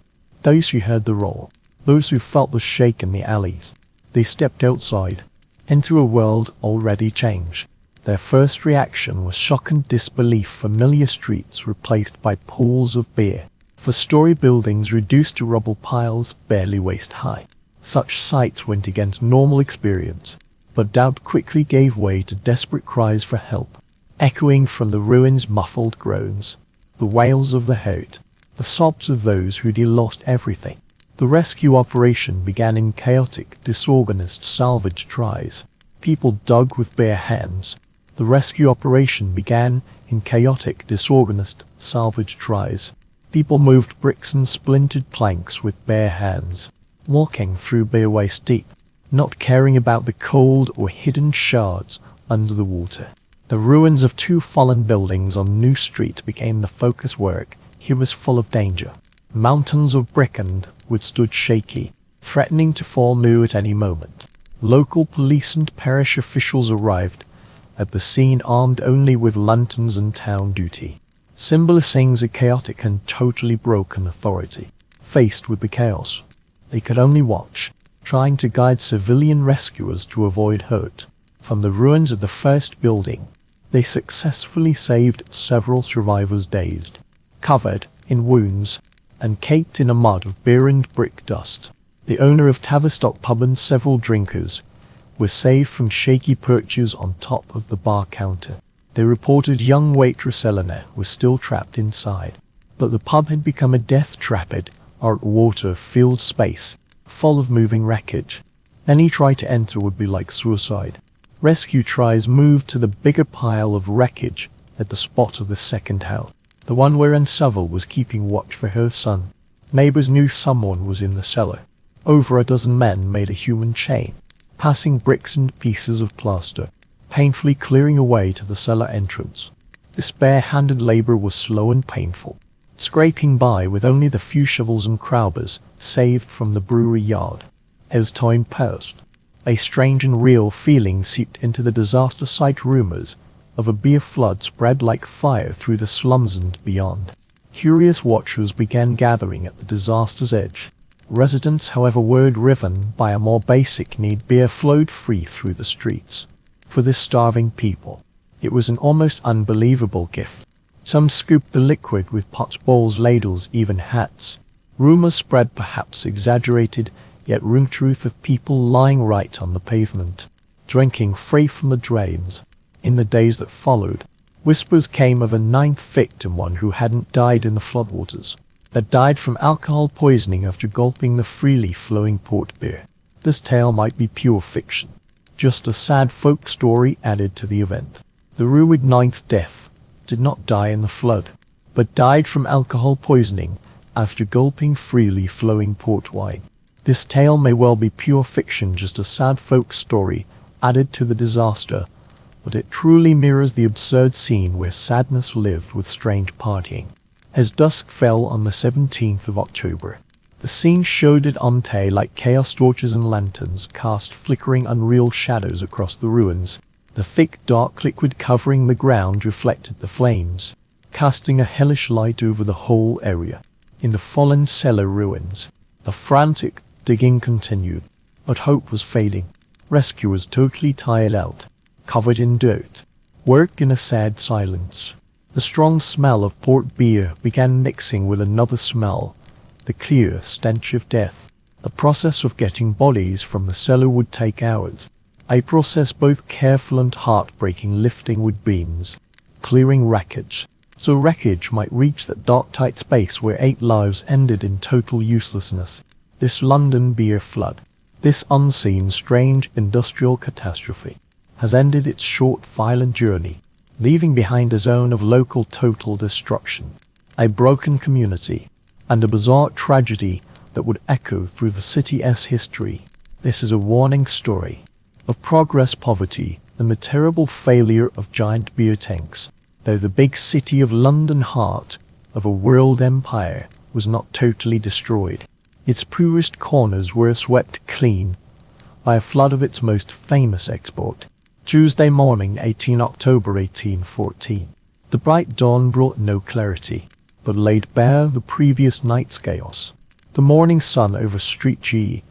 Those who heard the roar, those who felt the shake in the alleys. They stepped outside, into a world already changed. Their first reaction was shock and disbelief. Familiar streets replaced by pools of beer, four-story buildings reduced to rubble piles barely waist high. Such sights went against normal experience, but doubt quickly gave way to desperate cries for help, echoing from the ruins, muffled groans, the wails of the hurt, the sobs of those who'd lost everything. The rescue operation began in chaotic, disorganized salvage tries. People dug with bare hands. The rescue operation began in chaotic, disorganized salvage tries. People moved bricks and splintered planks with bare hands, walking through bare waist deep. not caring about the cold or hidden shards under the water. The ruins of two fallen buildings on New Street became the focus work. Here was full of danger. Mountains of brick and wood stood shaky, threatening to fall new at any moment. Local police and parish officials arrived at the scene armed only with lanterns and town duty, symbolizing a chaotic and totally broken authority. Faced with the chaos, they could only watch, trying to guide civilian rescuers to avoid hurt. From the ruins of the first building, they successfully saved several survivors dazed, covered in wounds, and caked in a mud of beer and brick dust. The owner of Tavistock pub and several drinkers were saved from shaky perches on top of the bar counter. They reported young waitress Eleanor was still trapped inside, but the pub had become a death-trapped, water-filled space, full of moving wreckage. Any try to enter would be like suicide. Rescue tries moved to the bigger pile of wreckage at the spot of the second house, the one where Anne Saville was keeping watch for her son. Neighbors knew someone was in the cellar. Over a dozen men made a human chain, passing bricks and pieces of plaster, painfully clearing a way to the cellar entrance. This bare-handed labor was slow and painful, scraping by with only the few shovels and crowbars saved from the brewery yard. As time passed, a strange and real feeling seeped into the disaster site. Rumors of a beer flood spread like fire through the slums and beyond. Curious watchers began gathering at the disaster's edge. Residents, however, were driven by a more basic need. Beer flowed free through the streets. For this starving people, it was an almost unbelievable gift. Some scooped the liquid with pots, bowls, ladles, even hats. Rumors spread, perhaps exaggerated, yet room truth of people lying right on the pavement, drinking free from the drains. In the days that followed, whispers came of a ninth victim, one who hadn't died in the floodwaters, that died from alcohol poisoning after gulping the freely flowing port beer. This tale might be pure fiction, just a sad folk story added to the event. The rumored ninth death did not die in the flood, but died from alcohol poisoning after gulping freely flowing port wine. This tale may well be pure fiction, just a sad folk story added to the disaster, but it truly mirrors the absurd scene where sadness lived with strange partying. As dusk fell on the 17th of October, the scene showed it ante like chaos. Torches and lanterns cast flickering unreal shadows across the ruins. The thick dark liquid covering the ground reflected the flames, casting a hellish light over the whole area. In the fallen cellar ruins, the frantic digging continued, but hope was fading. Rescuers, totally tired out, covered in dirt, worked in a sad silence. The strong smell of port beer began mixing with another smell, the clear stench of death. The process of getting bodies from the cellar would take hours, a process both careful and heartbreaking, lifting wood beams, clearing wreckage, so wreckage might reach that dark tight space where 8 lives ended in total uselessness. This London beer flood, this unseen strange industrial catastrophe, has ended its short violent journey, leaving behind a zone of local total destruction, a broken community, and a bizarre tragedy that would echo through the city's history. This is a warning story of progress, poverty, and the terrible failure of giant beer tanks. Though the big city of London, heart of a world empire, was not totally destroyed, its poorest corners were swept clean by a flood of its most famous export. Tuesday morning, 18 October 1814. The bright dawn brought no clarity, but laid bare the previous night's chaos. The morning sun over Street G,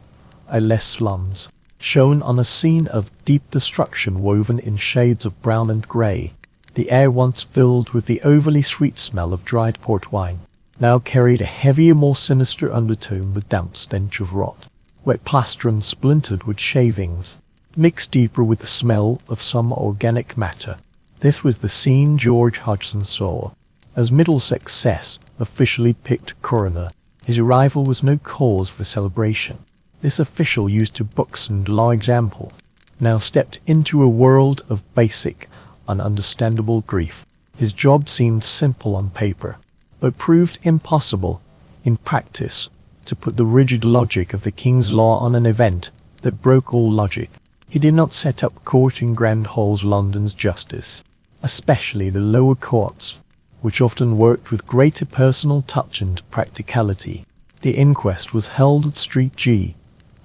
less slums, shone on a scene of deep destruction woven in shades of brown and grey. The air, once filled with the overly sweet smell of dried port wine, now carried a heavier, more sinister undertone, the damp stench of rot, wet plaster and splintered wood shavings, mixed deeper with the smell of some organic matter. This was the scene George Hodgson saw as Middlesex officially picked coroner. His arrival was no cause for celebration. This official, used to books and law examples, now stepped into a world of basic, ununderstandable grief. His job seemed simple on paper, but proved impossible in practice. To put the rigid logic of the King's Law on an event that broke all logic. He did not set up court in grand halls London's justice, especially the lower courts, which often worked with greater personal touch and practicality. The inquest was held at Street G,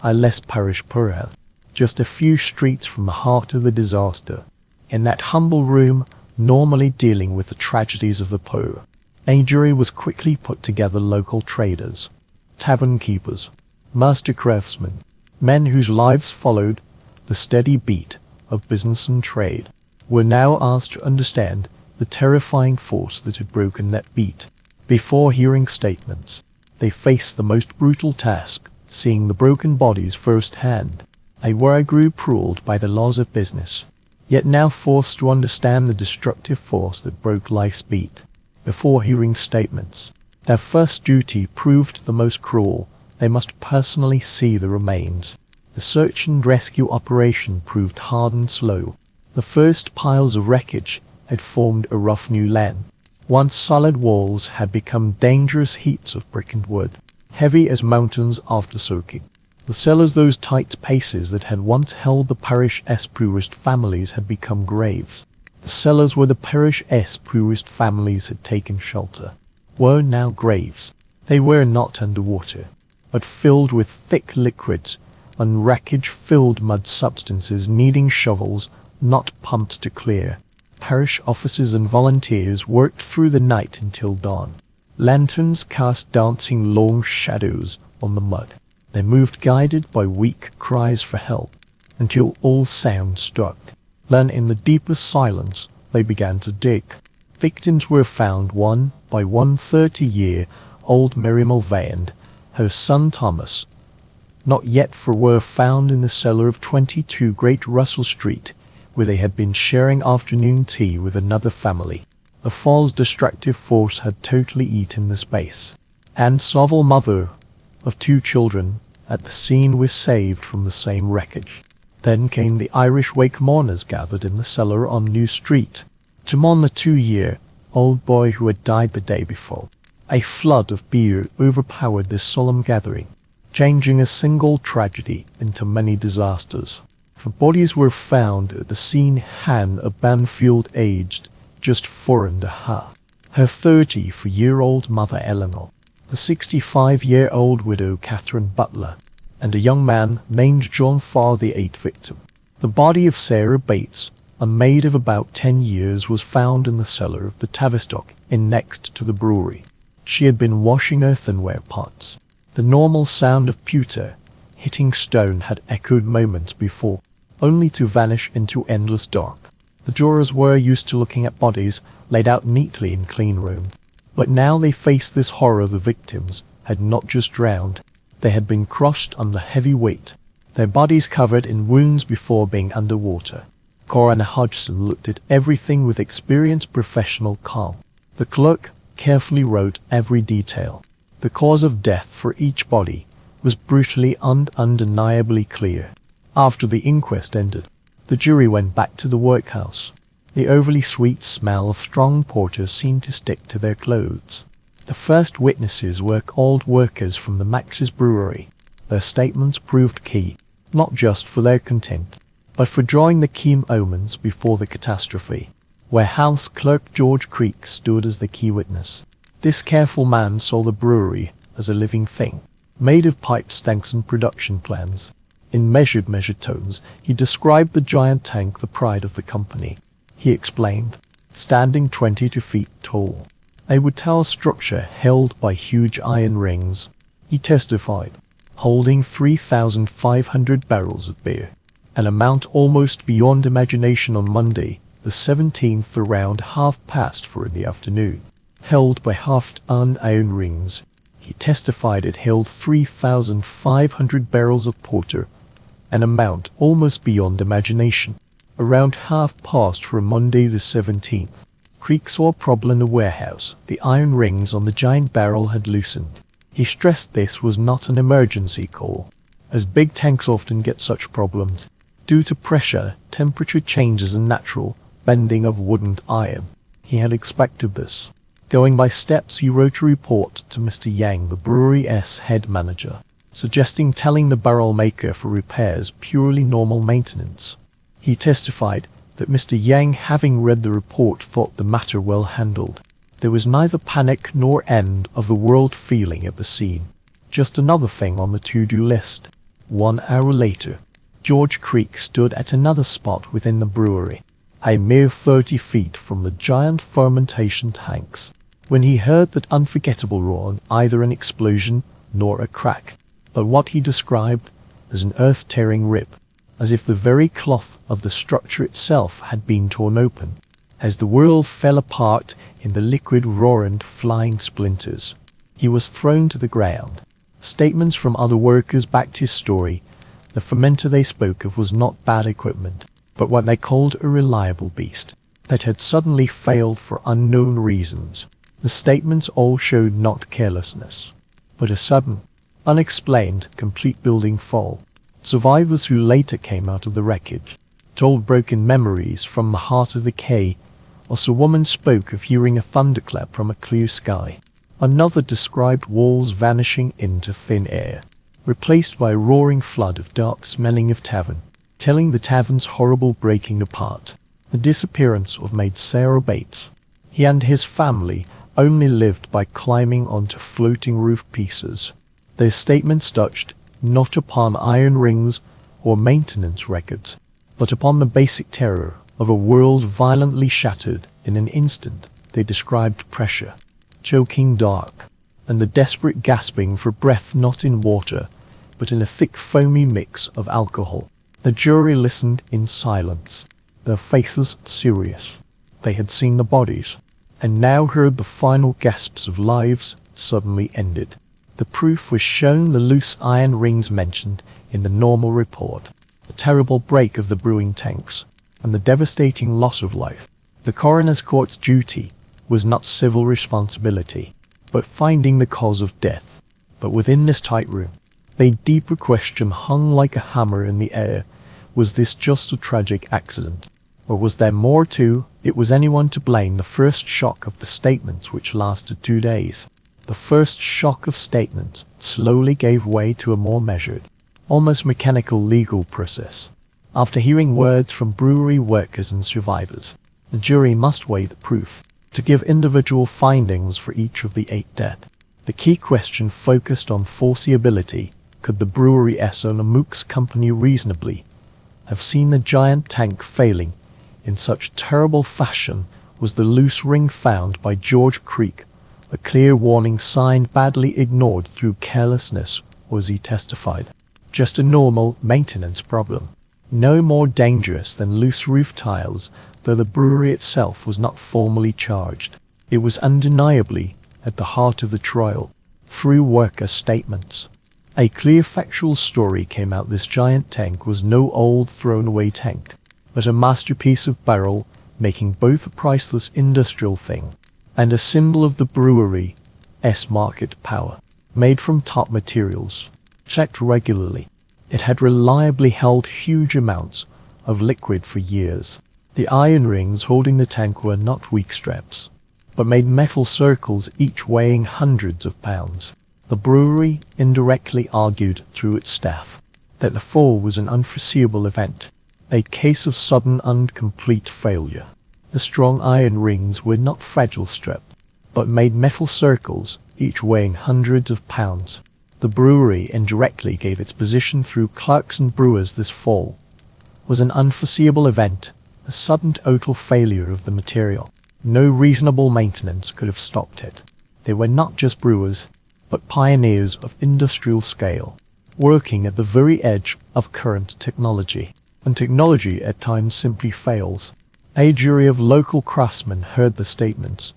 Les Parish Purel, just a few streets from the heart of the disaster. In that humble room, normally dealing with the tragedies of the poor, a jury was quickly put together. Local traders, tavern keepers, master craftsmen, men whose lives followed the steady beat of business and trade, were now asked to understand the terrifying force that had broken that beat. Before hearing statements, they faced the most brutal task, seeing the broken bodies firsthand. They were a group ruled by the laws of business, yet now forced to understand the destructive force that broke life's beat. Before hearing statements, their first duty proved the most cruel. They must personally see the remains. The search and rescue operation proved hard and slow. The first piles of wreckage had formed a rough new land. Once solid walls had become dangerous heaps of brick and wood, heavy as mountains after soaking. The cellars, those tight spaces that had once held the parish's poorest families, had become graves. The cellars where the parish's poorest families had taken shelter were now graves. They were not underwater, but filled with thick liquids and wreckage-filled mud substances needing shovels, not pumps, to clear. Parish officers and volunteers worked through the night until dawn. Lanterns cast dancing long shadows on the mud. They moved guided by weak cries for help, until all sound stopped. Then in the deepest silence they began to dig. Victims were found one by one. 30-year-old Mary Mulvey and her son Thomas, not yet, were found in the cellar of 22 Great Russell Street, where they had been sharing afternoon tea with another family. The fall's destructive force had totally eaten the space. Anne Sovell, mother of 2 children, at the scene was saved from the same wreckage. Then came the Irish wake mourners gathered in the cellar on New Street to mourn the 2-year-old boy who had died the day before. A flood of beer overpowered this solemn gathering, changing a single tragedy into many disasters. The bodies were found at the scene. Hannah Banfield, aged just 4.5, her 34-year-old mother Eleanor, the 65-year-old widow Catherine Butler, and a young man named John Farr, the 8th victim. The body of Sarah Bates, a maid of about 10 years, was found in the cellar of the Tavistock Inn next to the brewery. She had been washing earthenware pots. The normal sound of pewter hitting stone had echoed moments before, only to vanish into endless dark. The jurors were used to looking at bodies laid out neatly in clean rooms, but now they faced this horror. The victims had not just drowned, they had been crushed under heavy weight, their bodies covered in wounds before being underwater. Coroner Hodgson looked at everything with experienced professional calm. The clerk carefully wrote every detail. The cause of death for each body was brutally and undeniably clear. After the inquest ended, the jury went back to the workhouse. The overly sweet smell of strong porter seemed to stick to their clothes. The first witnesses were called workers from the Max's brewery. Their statements proved key, not just for their content, but for drawing the key omens before the catastrophe. Warehouse clerk George Creek stood as the key witness. This careful man saw the brewery as a living thing, made of pipes, tanks, and production plans. In measured tones, he described the giant tank, the pride of the company. He explained, standing 22 feet tall, a wood-tower structure held by huge iron rings. He testified, holding 3,500 barrels of beer, an amount almost beyond imagination. On Monday, the 17th, around 4:30 in the afternoon, held by half-ton iron rings. He testified it held 3,500 barrels of porter, an amount almost beyond imagination. Around 4:30 Monday the 17th, Creek saw a problem in the warehouse. The iron rings on the giant barrel had loosened. He stressed this was not an emergency call, as big tanks often get such problems due to pressure, temperature changes, and natural bending of wood and iron. He had expected this. Going by steps, he wrote a report to Mr. Yang, the brewery's head manager. suggesting telling the barrel maker for repairs purely normal maintenance. He testified that Mr. Yang, having read the report, thought the matter well handled. There was neither panic nor end of the world feeling at the scene. Just another thing on the to-do list. 1 hour later, George Creek stood at another spot within the brewery, a mere 30 feet from the giant fermentation tanks, when he heard that unforgettable roar, either an explosion nor a crack, but what he described as an earth-tearing rip, as if the very cloth of the structure itself had been torn open, as the world fell apart in the liquid roaring flying splinters. He was thrown to the ground. Statements from other workers backed his story. The fermenter they spoke of was not bad equipment, but what they called a reliable beast that had suddenly failed for unknown reasons. The statements all showed not carelessness, but a sudden, unexplained, complete building fall. Survivors who later came out of the wreckage told broken memories from the heart of the quay, or a woman spoke of hearing a thunderclap from a clear sky. Another described walls vanishing into thin air, replaced by a roaring flood of dark smelling of tavern, telling the tavern's horrible breaking apart, the disappearance of maid Sarah Bates. He and his family only lived by climbing onto floating roof pieces. Their statements touched not upon iron rings or maintenance records, but upon the basic terror of a world violently shattered in an instant. They described pressure, choking dark, and the desperate gasping for breath not in water, but in a thick foamy mix of alcohol. The jury listened in silence, their faces serious. They had seen the bodies, and now heard the final gasps of lives suddenly ended. The proof was shown: the loose iron rings mentioned in the normal report, the terrible break of the brewing tanks, and the devastating loss of life. The coroner's court's duty was not civil responsibility, but finding the cause of death. But within this tight room, a deeper question hung like a hammer in the air. Was this just a tragic accident? Or was there more to it? Was anyone to blame? The first shock of the statements, which lasted 2 days, the first shock of statements slowly gave way to a more measured, almost mechanical legal process. After hearing words from brewery workers and survivors, the jury must weigh the proof to give individual findings for each of the 8 dead. The key question focused on foreseeability. Could the brewery owner Mook's company reasonably have seen the giant tank failing in such terrible fashion? Was the loose ring found by George Creek a clear warning sign badly ignored through carelessness, or, as he testified, just a normal maintenance problem, no more dangerous than loose roof tiles? Though the brewery itself was not formally charged, it was undeniably at the heart of the trial. Through worker statements, a clear factual story came out. This giant tank was no old thrown-away tank, but a masterpiece of barrel making, both a priceless industrial thing and a symbol of the brewery's market power. Made from top materials, checked regularly, it had reliably held huge amounts of liquid for years. The iron rings holding the tank were not weak straps, but made metal circles, each weighing hundreds of pounds. The brewery indirectly argued through its staff that the fall was an unforeseeable event, a case of sudden and complete failure. The strong iron rings were not fragile straps, but made metal circles, each weighing hundreds of pounds. The brewery indirectly gave its position through clerks and brewers. This fall was an unforeseeable event, a sudden total failure of the material. No reasonable maintenance could have stopped it. They were not just brewers, but pioneers of industrial scale, working at the very edge of current technology. And technology at times simply fails. A jury of local craftsmen heard the statements.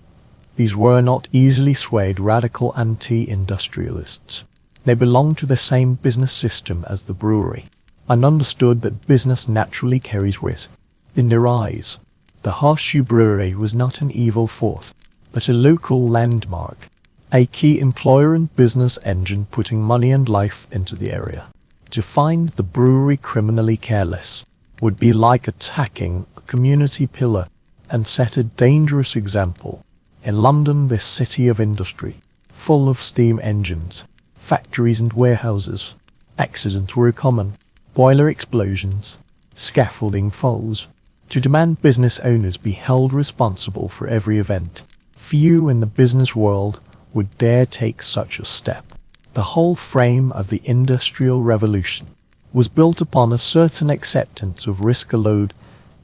These were not easily swayed radical anti-industrialists. They belonged to the same business system as the brewery, and understood that business naturally carries risk. In their eyes, the Horseshoe Brewery was not an evil force, but a local landmark, a key employer and business engine putting money and life into the area. To find the brewery criminally careless would be like attacking a community pillar and set a dangerous example. In London, this city of industry, full of steam engines, factories and warehouses. Accidents were common. Boiler explosions, scaffolding falls. To demand business owners be held responsible for every event, few in the business world would dare take such a step. The whole frame of the Industrial Revolution was built upon a certain acceptance of risk alone,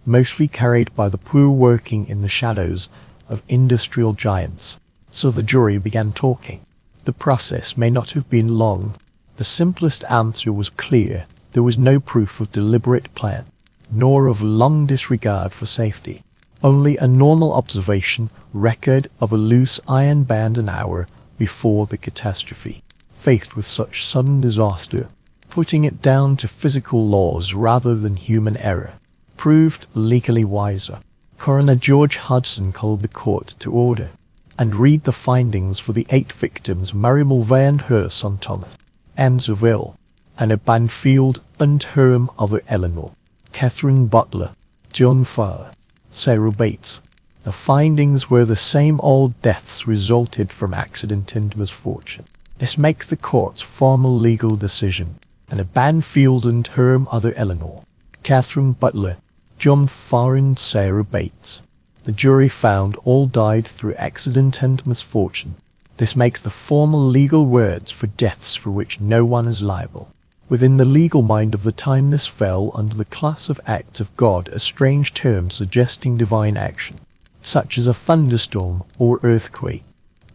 mostly carried by the poor working in the shadows of industrial giants. So the jury began talking. The process may not have been long. The simplest answer was clear. There was no proof of deliberate plan, nor of long disregard for safety. Only a normal observation record of a loose iron band an hour before the catastrophe. Faced with such sudden disaster, putting it down to physical laws rather than human error proved legally wiser. Coroner George Hodgson called the court to order and read the findings for the 8 victims: Mary Mulvey her son Thomas, Anne Saville, Anna Banfield and her mother Eleanor, Catherine Butler, John Farr, Sarah Bates. The findings were the same: all deaths resulted from accident and misfortune. This makes the court's formal legal decision. Anna Banfield and her mother Eleanor, Catherine Butler, John Farr and Sarah Bates. The jury found all died through accident and misfortune. This makes the formal legal words for deaths for which no one is liable. Within the legal mind of the time, this fell under the class of acts of God, a strange term suggesting divine action, such as a thunderstorm or earthquake.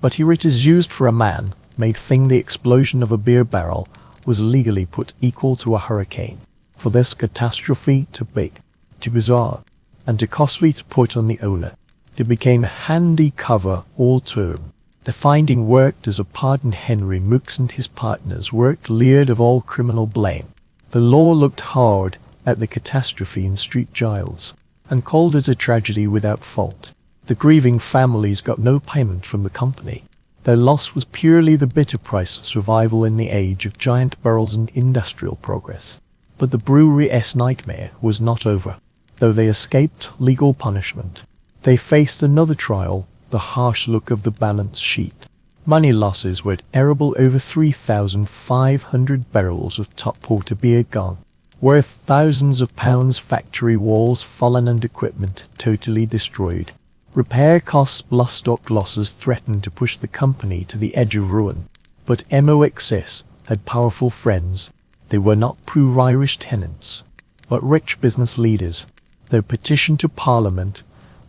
But here it is used for a man-made thing. The explosion of a beer barrel was legally put equal to a hurricane. For this catastrophe too big, too bizarre, and too costly to put on the owner, it became a handy cover all term. The finding worked as a pardon. Henry Mooks and his partners worked cleared of all criminal blame. The law looked hard at the catastrophe in Street Giles and called it a tragedy without fault. The grieving families got no payment from the company. Their loss was purely the bitter price of survival in the age of giant barrels and industrial progress. But the brewery's nightmare was not over. Though they escaped legal punishment, they faced another trial. The harsh look of the balance sheet. Money losses were terrible: over 3,500 barrels of top porter beer gone, worth thousands of pounds, factory walls fallen and equipment totally destroyed. Repair costs plus stock losses threatened to push the company to the edge of ruin. But MOXS had powerful friends. They were not poor Irish tenants, but rich business leaders. Their petition to Parliament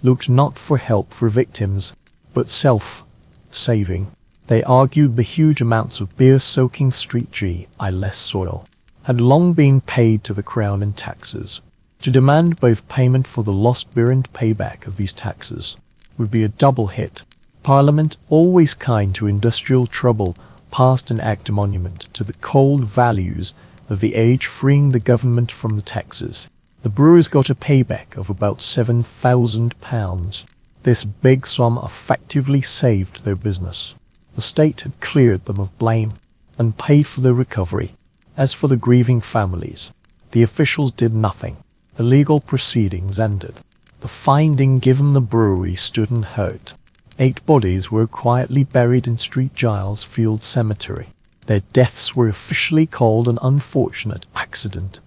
looked not for help for victims, but self-saving. They argued the huge amounts of beer-soaking Street Giles soil had long been paid to the Crown in taxes. To demand both payment for the lost beer and payback of these taxes would be a double hit. Parliament, always kind to industrial trouble, passed an act monument to the cold values of the age, freeing the government from the taxes. The brewers got a payback of about £7,000. This big sum effectively saved their business. The state had cleared them of blame and paid for their recovery. As for the grieving families, the officials did nothing. The legal proceedings ended. The finding given the brewery stood unhurt. 8 bodies were quietly buried in Street Giles Field Cemetery. Their deaths were officially called an unfortunate accident,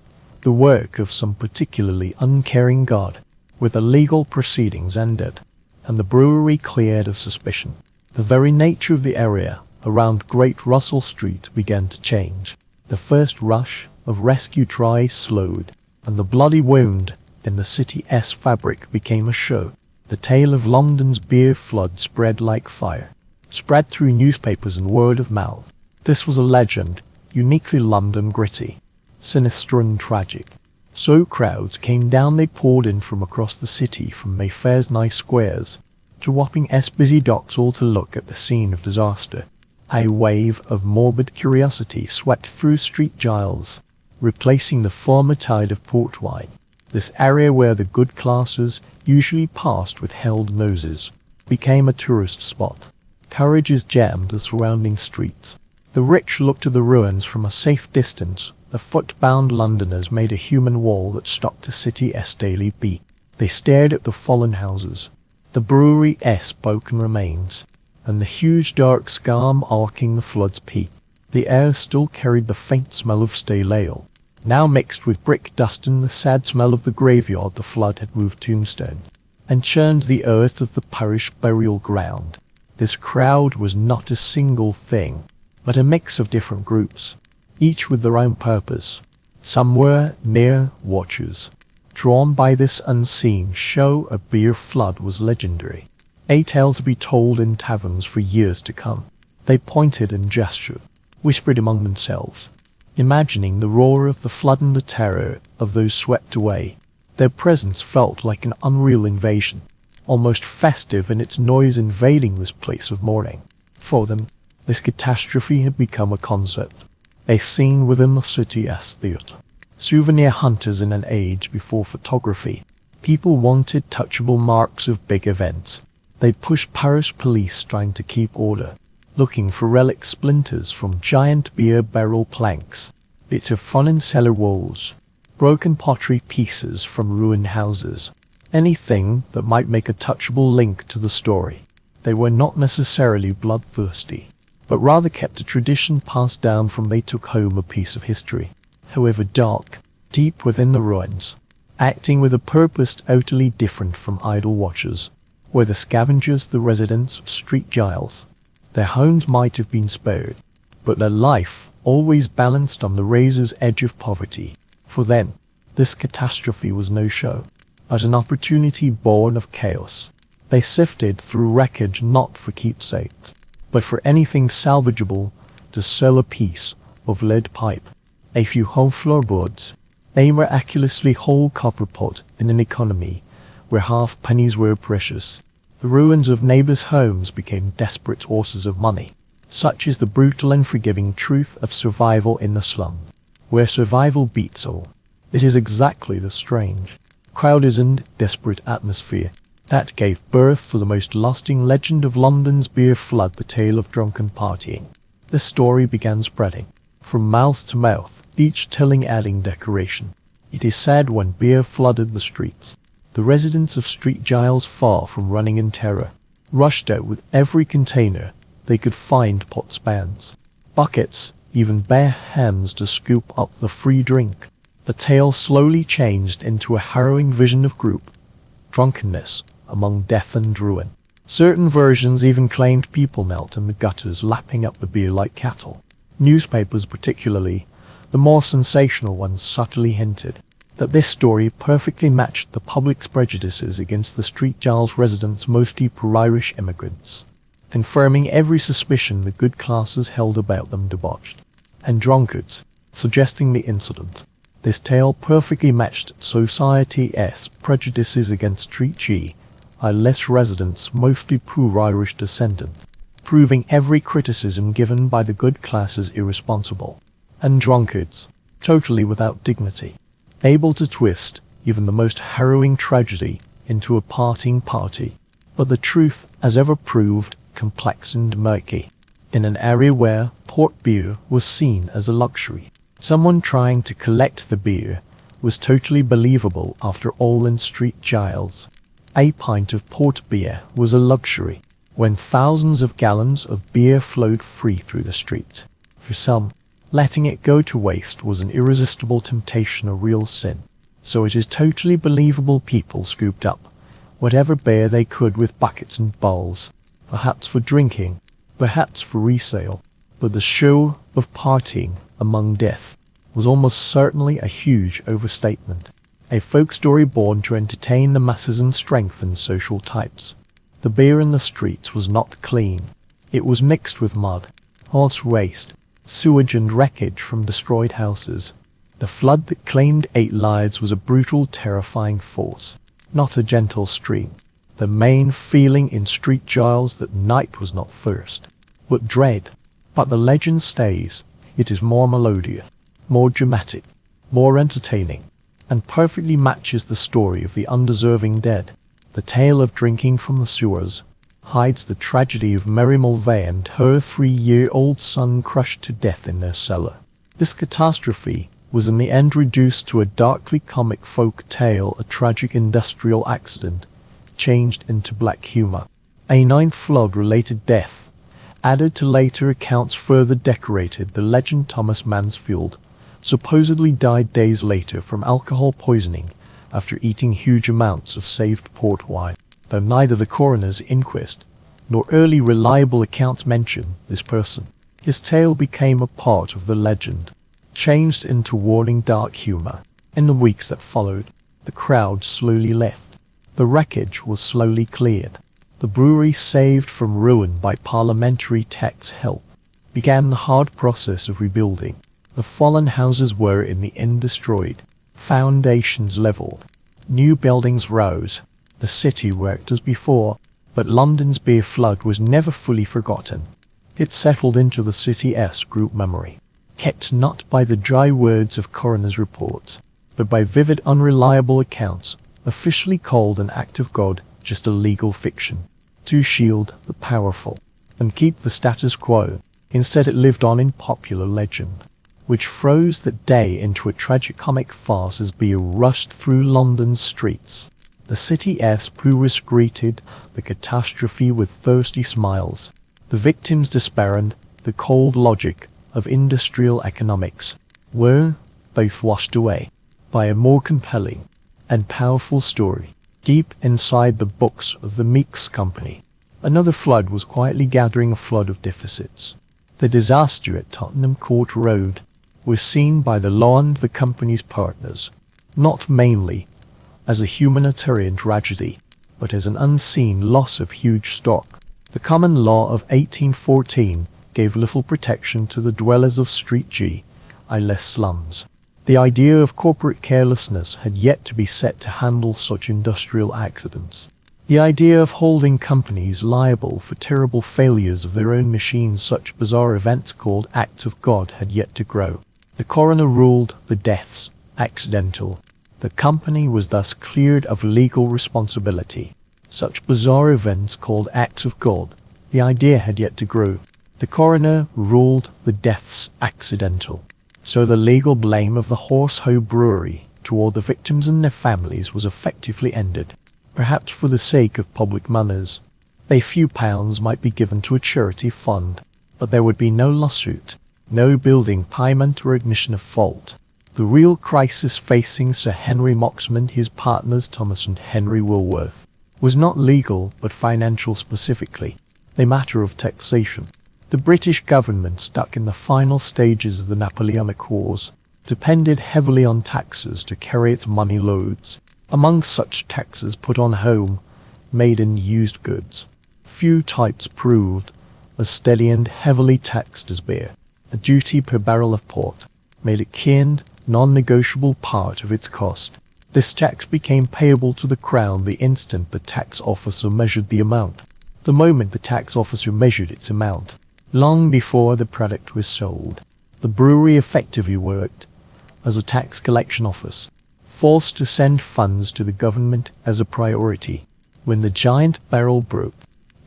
the work of some particularly uncaring God. With the legal proceedings ended, and the brewery cleared of suspicion, the very nature of the area around Great Russell Street began to change. The first rush of rescue tries slowed, and the bloody wound in the city's fabric became a show. The tale of London's beer flood spread like fire, spread through newspapers and word of mouth. This was a legend, uniquely London, gritty, sinister and tragic. So crowds came down, they poured in from across the city, from Mayfair's nice squares to Wapping's busy docks, all to look at the scene of disaster. A wave of morbid curiosity swept through Street Giles, replacing the former tide of port wine. This area, where the good classes usually passed with held noses, became a tourist spot. Carriages jammed the surrounding streets. The rich looked to the ruins from a safe distance. The foot-bound Londoners made a human wall that stopped the city's daily beat. They stared at the fallen houses, the brewery's broken remains, and the huge dark scum arcing the flood's peak. The air still carried the faint smell of stale ale, now mixed with brick dust and the sad smell of the graveyard the flood had moved tombstone, and churned the earth of the parish burial ground. This crowd was not a single thing, but a mix of different groups, each with their own purpose. Some were mere watchers, drawn by this unseen show. A beer flood was legendary, a tale to be told in taverns for years to come. They pointed and gestured, whispered among themselves, imagining the roar of the flood and the terror of those swept away. Their presence felt like an unreal invasion, almost festive in its noise invading this place of mourning. For them, this catastrophe had become a concept, a scene within the city as theatre. Souvenir hunters in an age before photography, people wanted touchable marks of big events. They pushed parish police trying to keep order, looking for relic splinters from giant beer barrel planks, bits of fun in cellar walls, broken pottery pieces from ruined houses, anything that might make a touchable link to the story. They were not necessarily bloodthirsty, but rather kept a tradition passed down from they took home a piece of history, however dark, deep within the ruins, acting with a purpose utterly different from idle watchers. Were the scavengers the residents of Street Giles? Their homes might have been spared, but their life always balanced on the razor's edge of poverty. For them, this catastrophe was no show, but an opportunity born of chaos. They sifted through wreckage not for keepsakes, but for anything salvageable, to sell a piece of lead pipe, a few home floorboards, a miraculously whole copper pot in an economy where half pennies were precious. The ruins of neighbors' homes became desperate sources of money. Such is the brutal and forgiving truth of survival in the slum, where survival beats all. It is exactly the strange, crowded and desperate atmosphere that gave birth to the most lasting legend of London's beer flood, the tale of drunken partying. The story began spreading, from mouth to mouth, each telling adding decoration. It is said when beer flooded the streets, the residents of Street Giles, far from running in terror, rushed out with every container they could find, pots, pans, buckets, even bare hands to scoop up the free drink. The tale slowly changed into a harrowing vision of group drunkenness among death and ruin. Certain versions even claimed people knelt in the gutters lapping up the beer like cattle. Newspapers, particularly the more sensational ones, subtly hinted that this story perfectly matched the public's prejudices against the Street Giles residents, mostly poor Irish immigrants, confirming every suspicion the good classes held about them debauched and drunkards, suggesting the incident. This tale perfectly matched society's prejudices against Street Giles residents, mostly poor Irish descendant, proving every criticism given by the good classes irresponsible, and drunkards, totally without dignity, able to twist even the most harrowing tragedy into a partying party. But the truth, as ever, proved complex and murky. In an area where port beer was seen as a luxury, someone trying to collect the beer was totally believable. After all, in Street Giles, a pint of port beer was a luxury, when thousands of gallons of beer flowed free through the street. For some, letting it go to waste was an irresistible temptation, a real sin. So it is totally believable people scooped up whatever beer they could with buckets and bowls, perhaps for drinking, perhaps for resale. But the show of partying among death was almost certainly a huge overstatement, a folk story born to entertain the masses and strengthen social types. The beer in the streets was not clean. It was mixed with mud, horse waste, sewage and wreckage from destroyed houses. The flood that claimed 8 lives was a brutal, terrifying force, not a gentle stream. The main feeling in Street Giles that night was not thirst, but dread. But the legend stays. It is more melodious, more dramatic, more entertaining, and perfectly matches the story of the undeserving dead. The tale of drinking from the sewers hides the tragedy of Mary Mulvey and her 3-year-old son crushed to death in their cellar. This catastrophe was in the end reduced to a darkly comic folk tale, a tragic industrial accident changed into black humor, a 9th flood-related death, added to later accounts further decorated the legend. Thomas Mansfield supposedly died days later from alcohol poisoning after eating huge amounts of saved port wine, though neither the coroner's inquest nor early reliable accounts mention this person. His tale became a part of the legend, changed into warning dark humor. In the weeks that followed, the crowd slowly left. The wreckage was slowly cleared. The brewery, saved from ruin by parliamentary tax help, began the hard process of rebuilding. The fallen houses were in the end destroyed, foundations leveled, new buildings rose. The city worked as before, but London's beer flood was never fully forgotten. It settled into the city's group memory, kept not by the dry words of coroner's reports, but by vivid, unreliable accounts, officially called an act of God, just a legal fiction, to shield the powerful and keep the status quo. Instead, it lived on in popular legend, which froze that day into a tragicomic farce as beer rushed through London's streets. The city's poorest greeted the catastrophe with thirsty smiles. The victims despaired. The cold logic of industrial economics were both washed away by a more compelling and powerful story. Deep inside the books of the Meeks Company, another flood was quietly gathering, a flood of deficits. The disaster at Tottenham Court Road was seen by the law and the company's partners, not mainly as a humanitarian tragedy, but as an unseen loss of huge stock. The common law of 1814 gave little protection to the dwellers of Street G.I.L. slums. The idea of corporate carelessness had yet to be set to handle such industrial accidents. The idea of holding companies liable for terrible failures of their own machines, such bizarre events called acts of God, had yet to grow. The coroner ruled the deaths accidental. The company was thus cleared of legal responsibility. Such bizarre events called acts of God, the idea had yet to grow. The coroner ruled the deaths accidental. So the legal blame of the Horsehoe Brewery toward the victims and their families was effectively ended. Perhaps for the sake of public manners, a few pounds might be given to a charity fund, but there would be no lawsuit, no building payment or admission of fault. The real crisis facing Sir Henry Moxham and his partners Thomas and Henry Woolworth was not legal but financial, specifically a matter of taxation. The British government, stuck in the final stages of the Napoleonic Wars, depended heavily on taxes to carry its money loads. Among such taxes put on home, made and used goods, few types proved as steady and heavily taxed as beer. A duty per barrel of port made it key and non-negotiable part of its cost. This tax became payable to the Crown the instant the tax officer measured the amount. The moment the tax officer measured its amount, long before the product was sold, the brewery effectively worked as a tax collection office, forced to send funds to the government as a priority. When the giant barrel broke,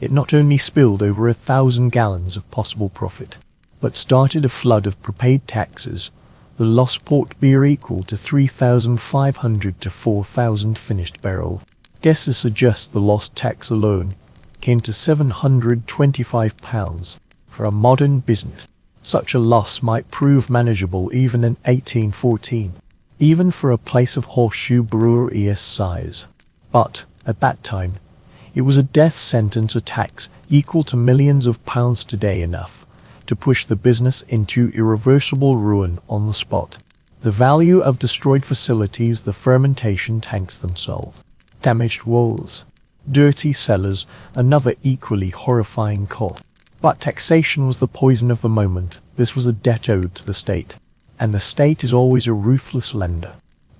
it not only spilled over 1,000 gallons of possible profit, but started a flood of prepaid taxes. The lost port beer equal to 3,500 to 4,000 finished barrel. Guesses suggest the lost tax alone came to £725 for a modern business. Such a loss might prove manageable even in 1814, even for a place of Horseshoe Brewery's size. But, at that time, it was a death sentence, a tax equal to millions of pounds today, enough to push the business into irreversible ruin on the spot. The value of destroyed facilities, the fermentation tanks themselves, damaged walls, dirty cellars, another equally horrifying cost. But taxation was the poison of the moment. This was a debt owed to the state, and the state is always a ruthless lender,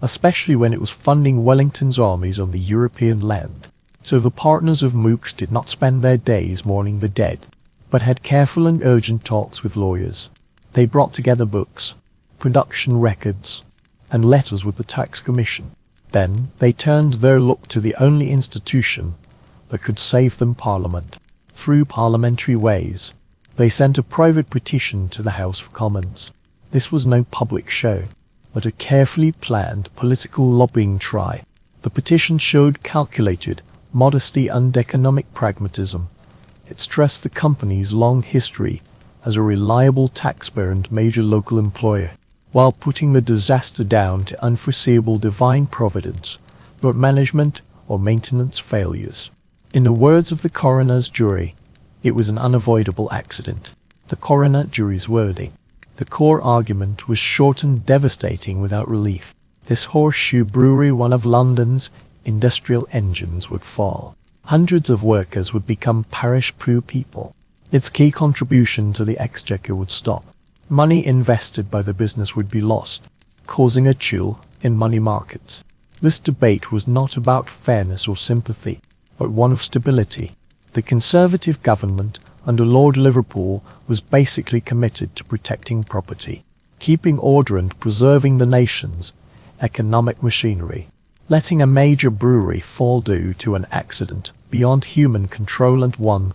especially when it was funding Wellington's armies on the European land. So the partners of Mooks did not spend their days mourning the dead, but had careful and urgent talks with lawyers. They brought together books, production records, and letters with the tax commission. Then they turned their look to the only institution that could save them, Parliament. Through parliamentary ways, they sent a private petition to the House of Commons. This was no public show, but a carefully planned political lobbying try. The petition showed calculated modesty and economic pragmatism. It stressed the company's long history as a reliable taxpayer and major local employer, while putting the disaster down to unforeseeable divine providence, not management or maintenance failures. In the words of the coroner's jury, it was an unavoidable accident. The coroner jury's wording. The core argument was short and devastating without relief. This horseshoe brewery, one of London's industrial engines, would fall. Hundreds of workers would become parish-poor people. Its key contribution to the exchequer would stop. Money invested by the business would be lost, causing a chill in money markets. This debate was not about fairness or sympathy, but one of stability. The Conservative government under Lord Liverpool was basically committed to protecting property, keeping order and preserving the nation's economic machinery. Letting a major brewery fall due to an accident beyond human control, and one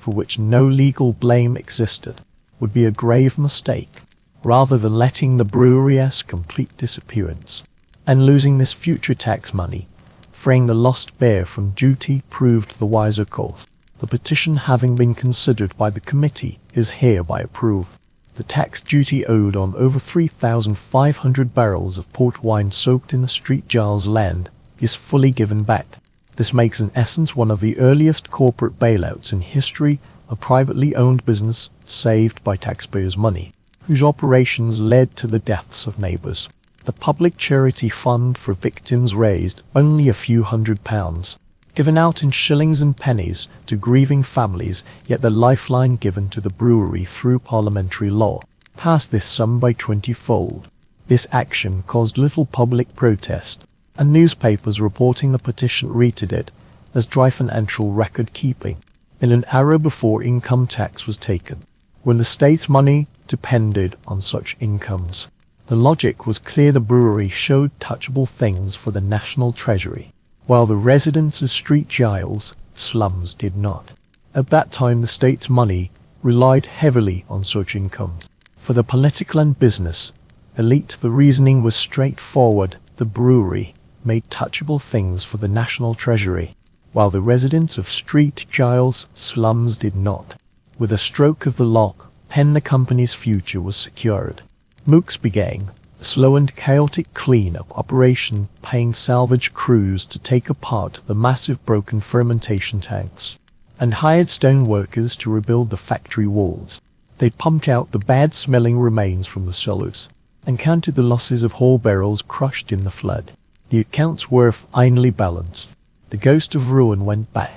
for which no legal blame existed, would be a grave mistake. Rather than letting the brewery's complete disappearance and losing this future tax money, freeing the lost bear from duty proved the wiser course. The petition, having been considered by the committee, is hereby approved. The tax duty owed on over 3,500 barrels of port wine soaked in the St. Giles land is fully given back. This makes in essence one of the earliest corporate bailouts in history, a privately owned business saved by taxpayers' money, whose operations led to the deaths of neighbours. The public charity fund for victims raised only a few £100s, given out in shillings and pennies to grieving families, yet the lifeline given to the brewery through parliamentary law passed this sum by 20-fold. This action caused little public protest, and newspapers reporting the petition rated it as dry financial record-keeping in an era before income tax was taken, when the state's money depended on such incomes. The logic was clear. The brewery showed touchable things for the national treasury, while the residents of St. Giles slums did not. At that time, the state's money relied heavily on such incomes. For the political and business elite, the reasoning was straightforward. The brewery made touchable things for the national treasury, while the residents of St. Giles slums did not. With a stroke of the lock pen, the company's future was secured. Mooks began the slow and chaotic clean-up operation, paying salvage crews to take apart the massive broken fermentation tanks, and hired stone workers to rebuild the factory walls. They pumped out the bad-smelling remains from the cellars, and counted the losses of whole barrels crushed in the flood. The accounts were finally balanced. The ghost of ruin went by.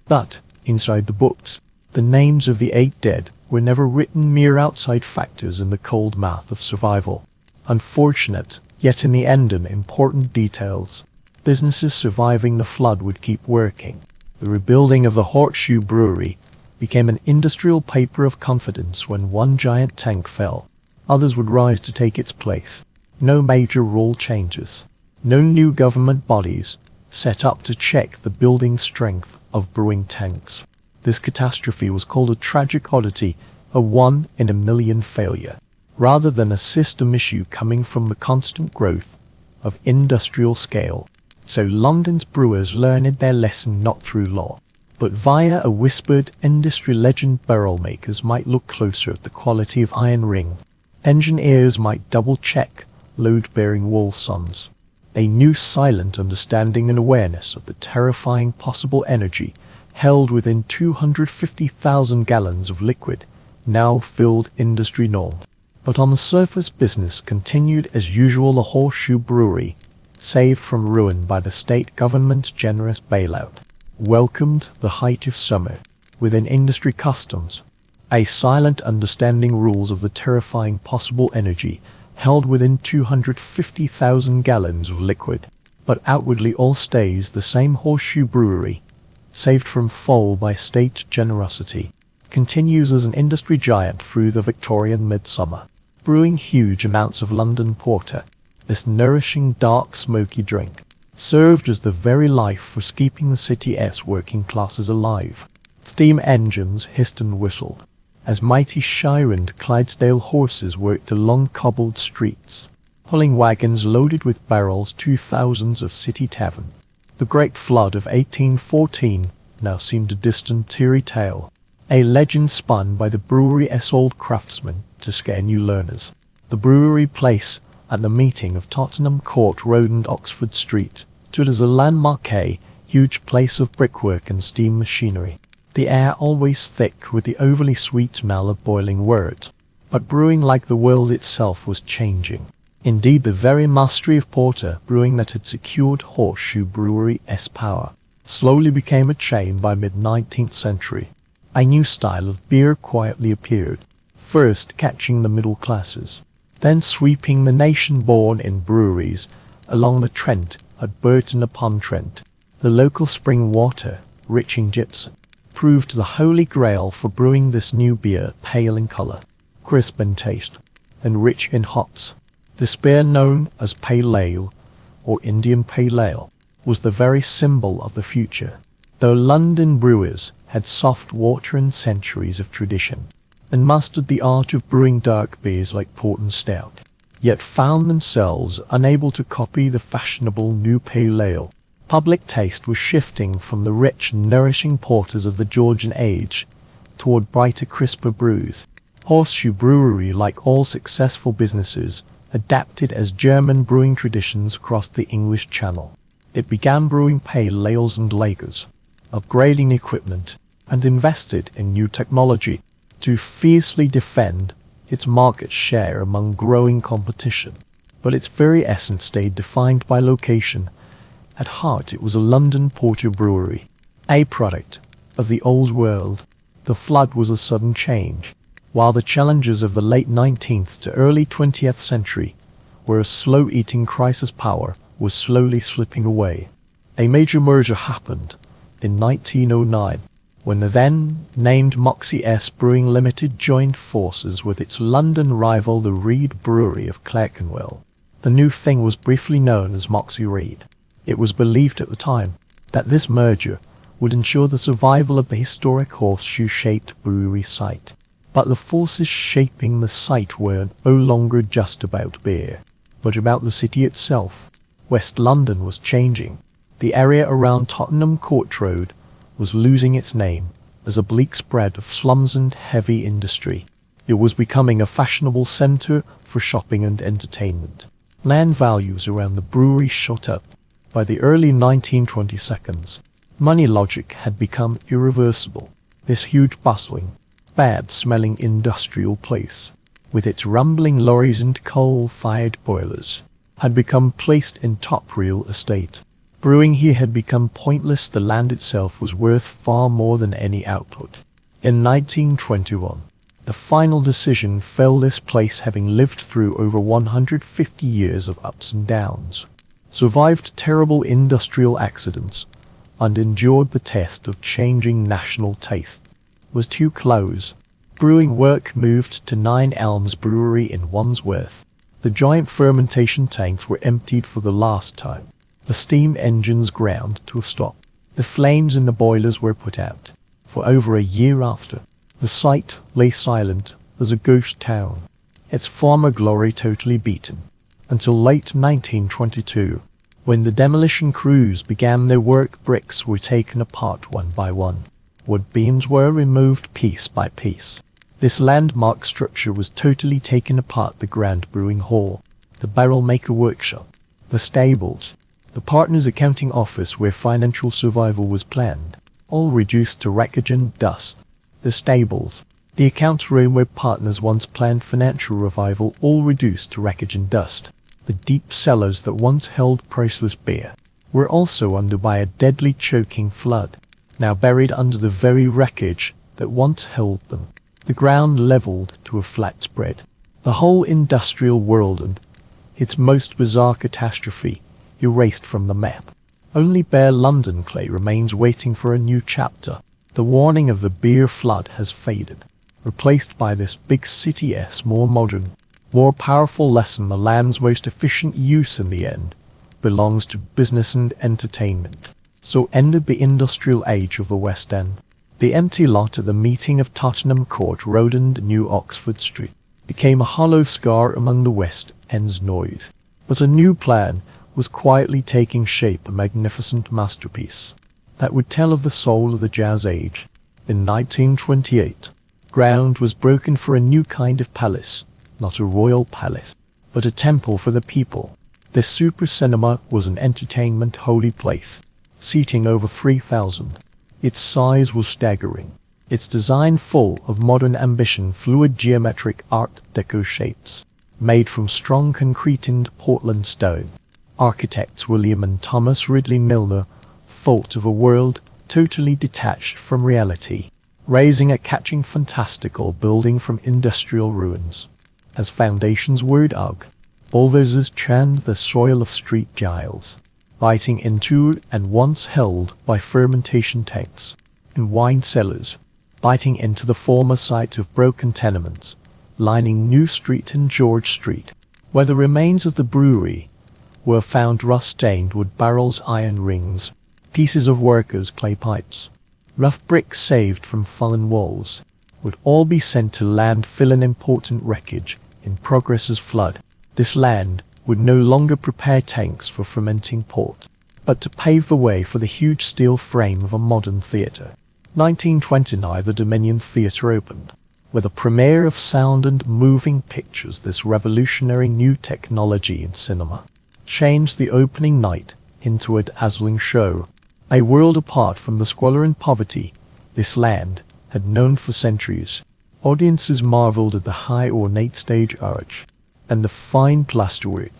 But, inside the books, the names of the 8 dead were never written, mere outside factors in the cold math of survival. Unfortunate, yet in the end an important details. Businesses surviving the flood would keep working. The rebuilding of the Horseshoe Brewery became an industrial paper of confidence. When one giant tank fell, others would rise to take its place. No major rule changes. No new government bodies set up to check the building strength of brewing tanks. This catastrophe was called a tragic oddity, a one-in-a-million failure, rather than a system issue coming from the constant growth of industrial scale. So London's brewers learned their lesson not through law, but via a whispered industry legend. Barrel makers might look closer at the quality of iron ring. Engineers might double-check load-bearing wall sums. A new silent understanding and awareness of the terrifying possible energy held within 250,000 gallons of liquid now filled industry norm. But on the surface, business continued as usual. The Horseshoe Brewery, saved from ruin by the state government's generous bailout, welcomed the height of summer within industry customs. A silent understanding rules of the terrifying possible energy held within 250,000 gallons of liquid. But outwardly all stays the same. Horseshoe Brewery, saved from fall by state generosity, continues as an industry giant through the Victorian midsummer, brewing huge amounts of London porter. This nourishing, dark, smoky drink served as the very life force keeping the city's working classes alive. Steam engines hissed and whistled as mighty Shire and Clydesdale horses worked the long cobbled streets, pulling wagons loaded with barrels to thousands of city tavern. The great flood of 1814 now seemed a distant teary tale. a legend spun by the brewery's old craftsmen to scare new learners. The brewery place at the meeting of Tottenham Court Road and Oxford Street stood as a landmark, a huge place of brickwork and steam machinery. The air always thick with the overly sweet smell of boiling wort. But brewing, like the world itself, was changing. Indeed, the very mastery of porter brewing that had secured Horseshoe Brewery's power slowly became a chain by mid-19th century. A new style of beer quietly appeared, first catching the middle classes, then sweeping the nation. Born in breweries along the Trent at Burton-upon-Trent, the local spring water, rich in gypsum, proved the holy grail for brewing this new beer, pale in color, crisp in taste, and rich in hops. This beer, known as Pale Ale or Indian Pale Ale, was the very symbol of the future. Though London brewers had soft water and centuries of tradition, and mastered the art of brewing dark beers like port and stout, yet found themselves unable to copy the fashionable new Pale Ale. Public taste was shifting from the rich, nourishing porters of the Georgian age toward brighter, crisper brews. Horseshoe Brewery, like all successful businesses, adapted as German brewing traditions across the English Channel. It began brewing pale ales and lagers, upgrading equipment, and invested in new technology to fiercely defend its market share among growing competition. But its very essence stayed defined by location. At heart, it was a London porter brewery, a product of the old world. The flood was a sudden change, while the challenges of the late 19th to early 20th century were a slow-eating crisis. Power was slowly slipping away. A major merger happened in 1909, when the then-named Moxie Brewing Limited joined forces with its London rival, the Reed Brewery of Clerkenwell. The new thing was briefly known as Moxie Reed. It was believed at the time that this merger would ensure the survival of the historic horseshoe-shaped brewery site. But the forces shaping the site were no longer just about beer, but about the city itself. West London was changing. The area around Tottenham Court Road was losing its name as a bleak spread of slums and heavy industry. It was becoming a fashionable centre for shopping and entertainment. Land values around the brewery shot up. By the early 1920s, money logic had become irreversible. This huge, bustling, bad-smelling industrial place, with its rumbling lorries and coal-fired boilers, had become placed in top real estate. Brewing here had become pointless. The land itself was worth far more than any output. In 1921, the final decision fell. This place, having lived through over 150 years of ups and downs, survived terrible industrial accidents, and endured the test of changing national taste, was to close. Brewing work moved to 9 Elms Brewery in Wandsworth. The giant fermentation tanks were emptied for the last time. The steam engines ground to a stop. The flames in the boilers were put out. For over a year after, the site lay silent as a ghost town, its former glory totally beaten, until late 1922, when the demolition crews began their work. Bricks were taken apart one by one. Wood beams were removed piece by piece. This landmark structure was totally taken apart. The Grand Brewing Hall, the barrel maker workshop, the stables, the partner's accounting office where financial survival was planned, all reduced to wreckage and dust. The stables, the accounts room where partners once planned financial revival, all reduced to wreckage and dust. The deep cellars that once held priceless beer were also under by a deadly choking flood, now buried under the very wreckage that once held them. The ground leveled to a flat spread. The whole industrial world and its most bizarre catastrophe erased from the map. Only bare London clay remains, waiting for a new chapter. The warning of the beer flood has faded, replaced by this big city's more modern, more powerful lesson. The land's most efficient use in the end belongs to business and entertainment. So ended the industrial age of the West End. The empty lot at the meeting of Tottenham Court Road and New Oxford Street became a hollow scar among the West End's noise. But a new plan was quietly taking shape, a magnificent masterpiece that would tell of the soul of the jazz age. In 1928, ground was broken for a new kind of palace, not a royal palace, but a temple for the people. This super cinema was an entertainment holy place, seating over 3,000. Its size was staggering. Its design full of modern ambition, fluid geometric Art Deco shapes, made from strong concrete and Portland stone. Architects William and Thomas Ridley Milner thought of a world totally detached from reality, raising a catching fantastical building from industrial ruins. As foundations were dug, bulldozers churned the soil of street giles, biting into and once held by fermentation tanks, and wine cellars, biting into the former site of broken tenements, lining New Street and George Street, where the remains of the brewery were found rust-stained wood barrels, iron rings, pieces of workers' clay pipes, rough bricks saved from fallen walls, would all be sent to landfill in important wreckage in progress as flood. This land would no longer prepare tanks for fermenting port, but to pave the way for the huge steel frame of a modern theatre. 1929, the Dominion Theatre opened. With a premiere of sound and moving pictures, this revolutionary new technology in cinema changed the opening night into a dazzling show. A world apart from the squalor and poverty this land had known for centuries. Audiences marveled at the high ornate stage arch, and the fine plasterwork,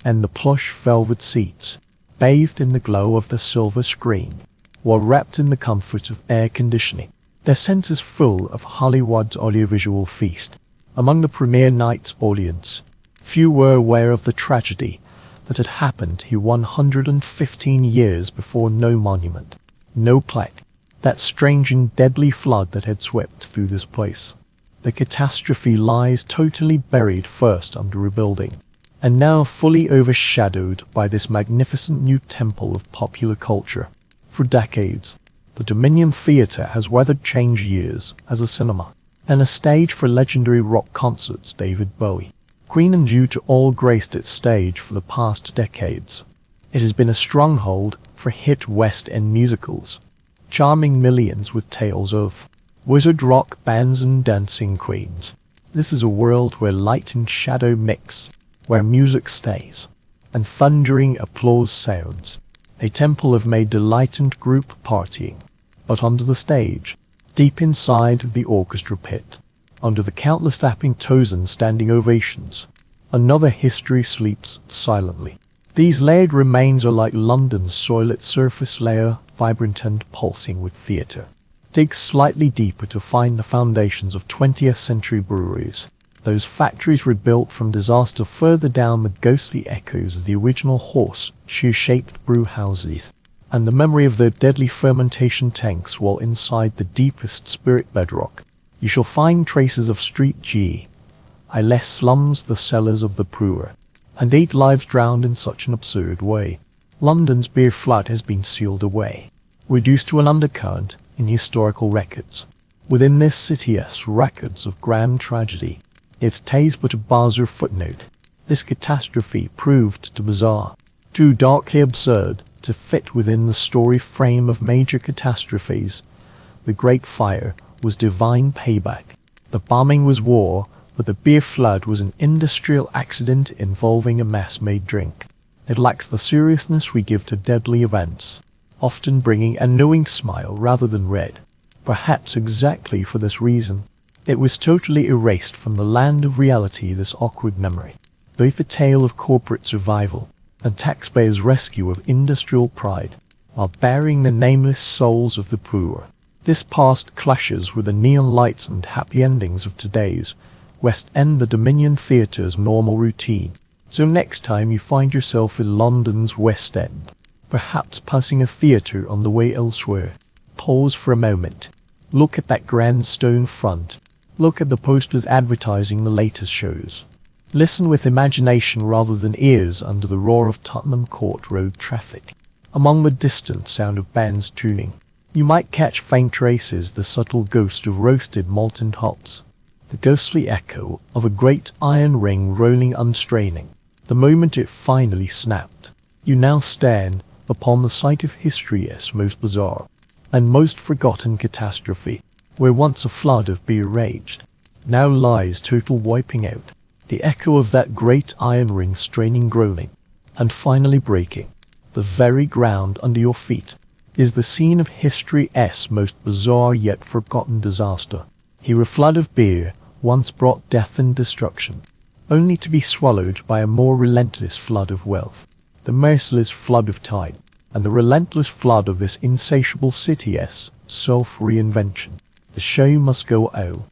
and the plush velvet seats, bathed in the glow of the silver screen, while wrapped in the comfort of air conditioning. Their centers full of Hollywood's audiovisual feast. Among the premiere night's audience, few were aware of the tragedy that had happened here 115 years before. No monument, no plaque, that strange and deadly flood that had swept through this place. The catastrophe lies totally buried, first under rebuilding, and now fully overshadowed by this magnificent new temple of popular culture. For decades, the Dominion Theatre has weathered change years as a cinema and a stage for legendary rock concerts. David Bowie, Queen and U2 all graced its stage for the past decades. It has been a stronghold for hit West End musicals, charming millions with tales of wizard rock bands and dancing queens. This is a world where light and shadow mix, where music stays, and thundering applause sounds. A temple of made delight and group partying. But under the stage, deep inside the orchestra pit, under the countless tapping toes and standing ovations, another history sleeps silently. These layered remains are like London's soil, its surface layer vibrant and pulsing with theatre. Dig slightly deeper to find the foundations of 20th century breweries. Those factories rebuilt from disaster. Further down, the ghostly echoes of the original horseshoe-shaped brew houses, and the memory of their deadly fermentation tanks. While inside the deepest spirit bedrock, you shall find traces of street less slums, the cellars of the brewer, and 8 lives drowned in such an absurd way. London's beer flood has been sealed away, reduced to an undercurrent in historical records. Within this city's records of grand tragedy, its tales but a bizarre footnote. This catastrophe proved too bizarre, too darkly absurd to fit within the story frame of major catastrophes. The Great Fire was divine payback. The bombing was war, but the beer flood was an industrial accident involving a mass-made drink. It lacks the seriousness we give to deadly events, often bringing a knowing smile rather than red. Perhaps exactly for this reason, it was totally erased from the land of reality. This awkward memory, both a tale of corporate survival and taxpayers' rescue of industrial pride, while burying the nameless souls of the poor. This past clashes with the neon lights and happy endings of today's West End, the Dominion Theatre's normal routine. So next time you find yourself in London's West End, perhaps passing a theatre on the way elsewhere, pause for a moment. Look at that grand stone front. Look at the posters advertising the latest shows. Listen with imagination rather than ears under the roar of Tottenham Court Road traffic. Among the distant sound of bands tuning, you might catch faint traces, the subtle ghost of roasted malt and hops, the ghostly echo of a great iron ring rolling unstraining. The moment it finally snapped, you now stand upon the site of history's most bizarre and most forgotten catastrophe. Where once a flood of beer raged, now lies total wiping out, the echo of that great iron ring straining, groaning, and finally breaking. The very ground under your feet is the scene of history's most bizarre yet forgotten disaster. Here a flood of beer once brought death and destruction, only to be swallowed by a more relentless flood of wealth, the merciless flood of time, and the relentless flood of this insatiable city's self-reinvention. The show must go on.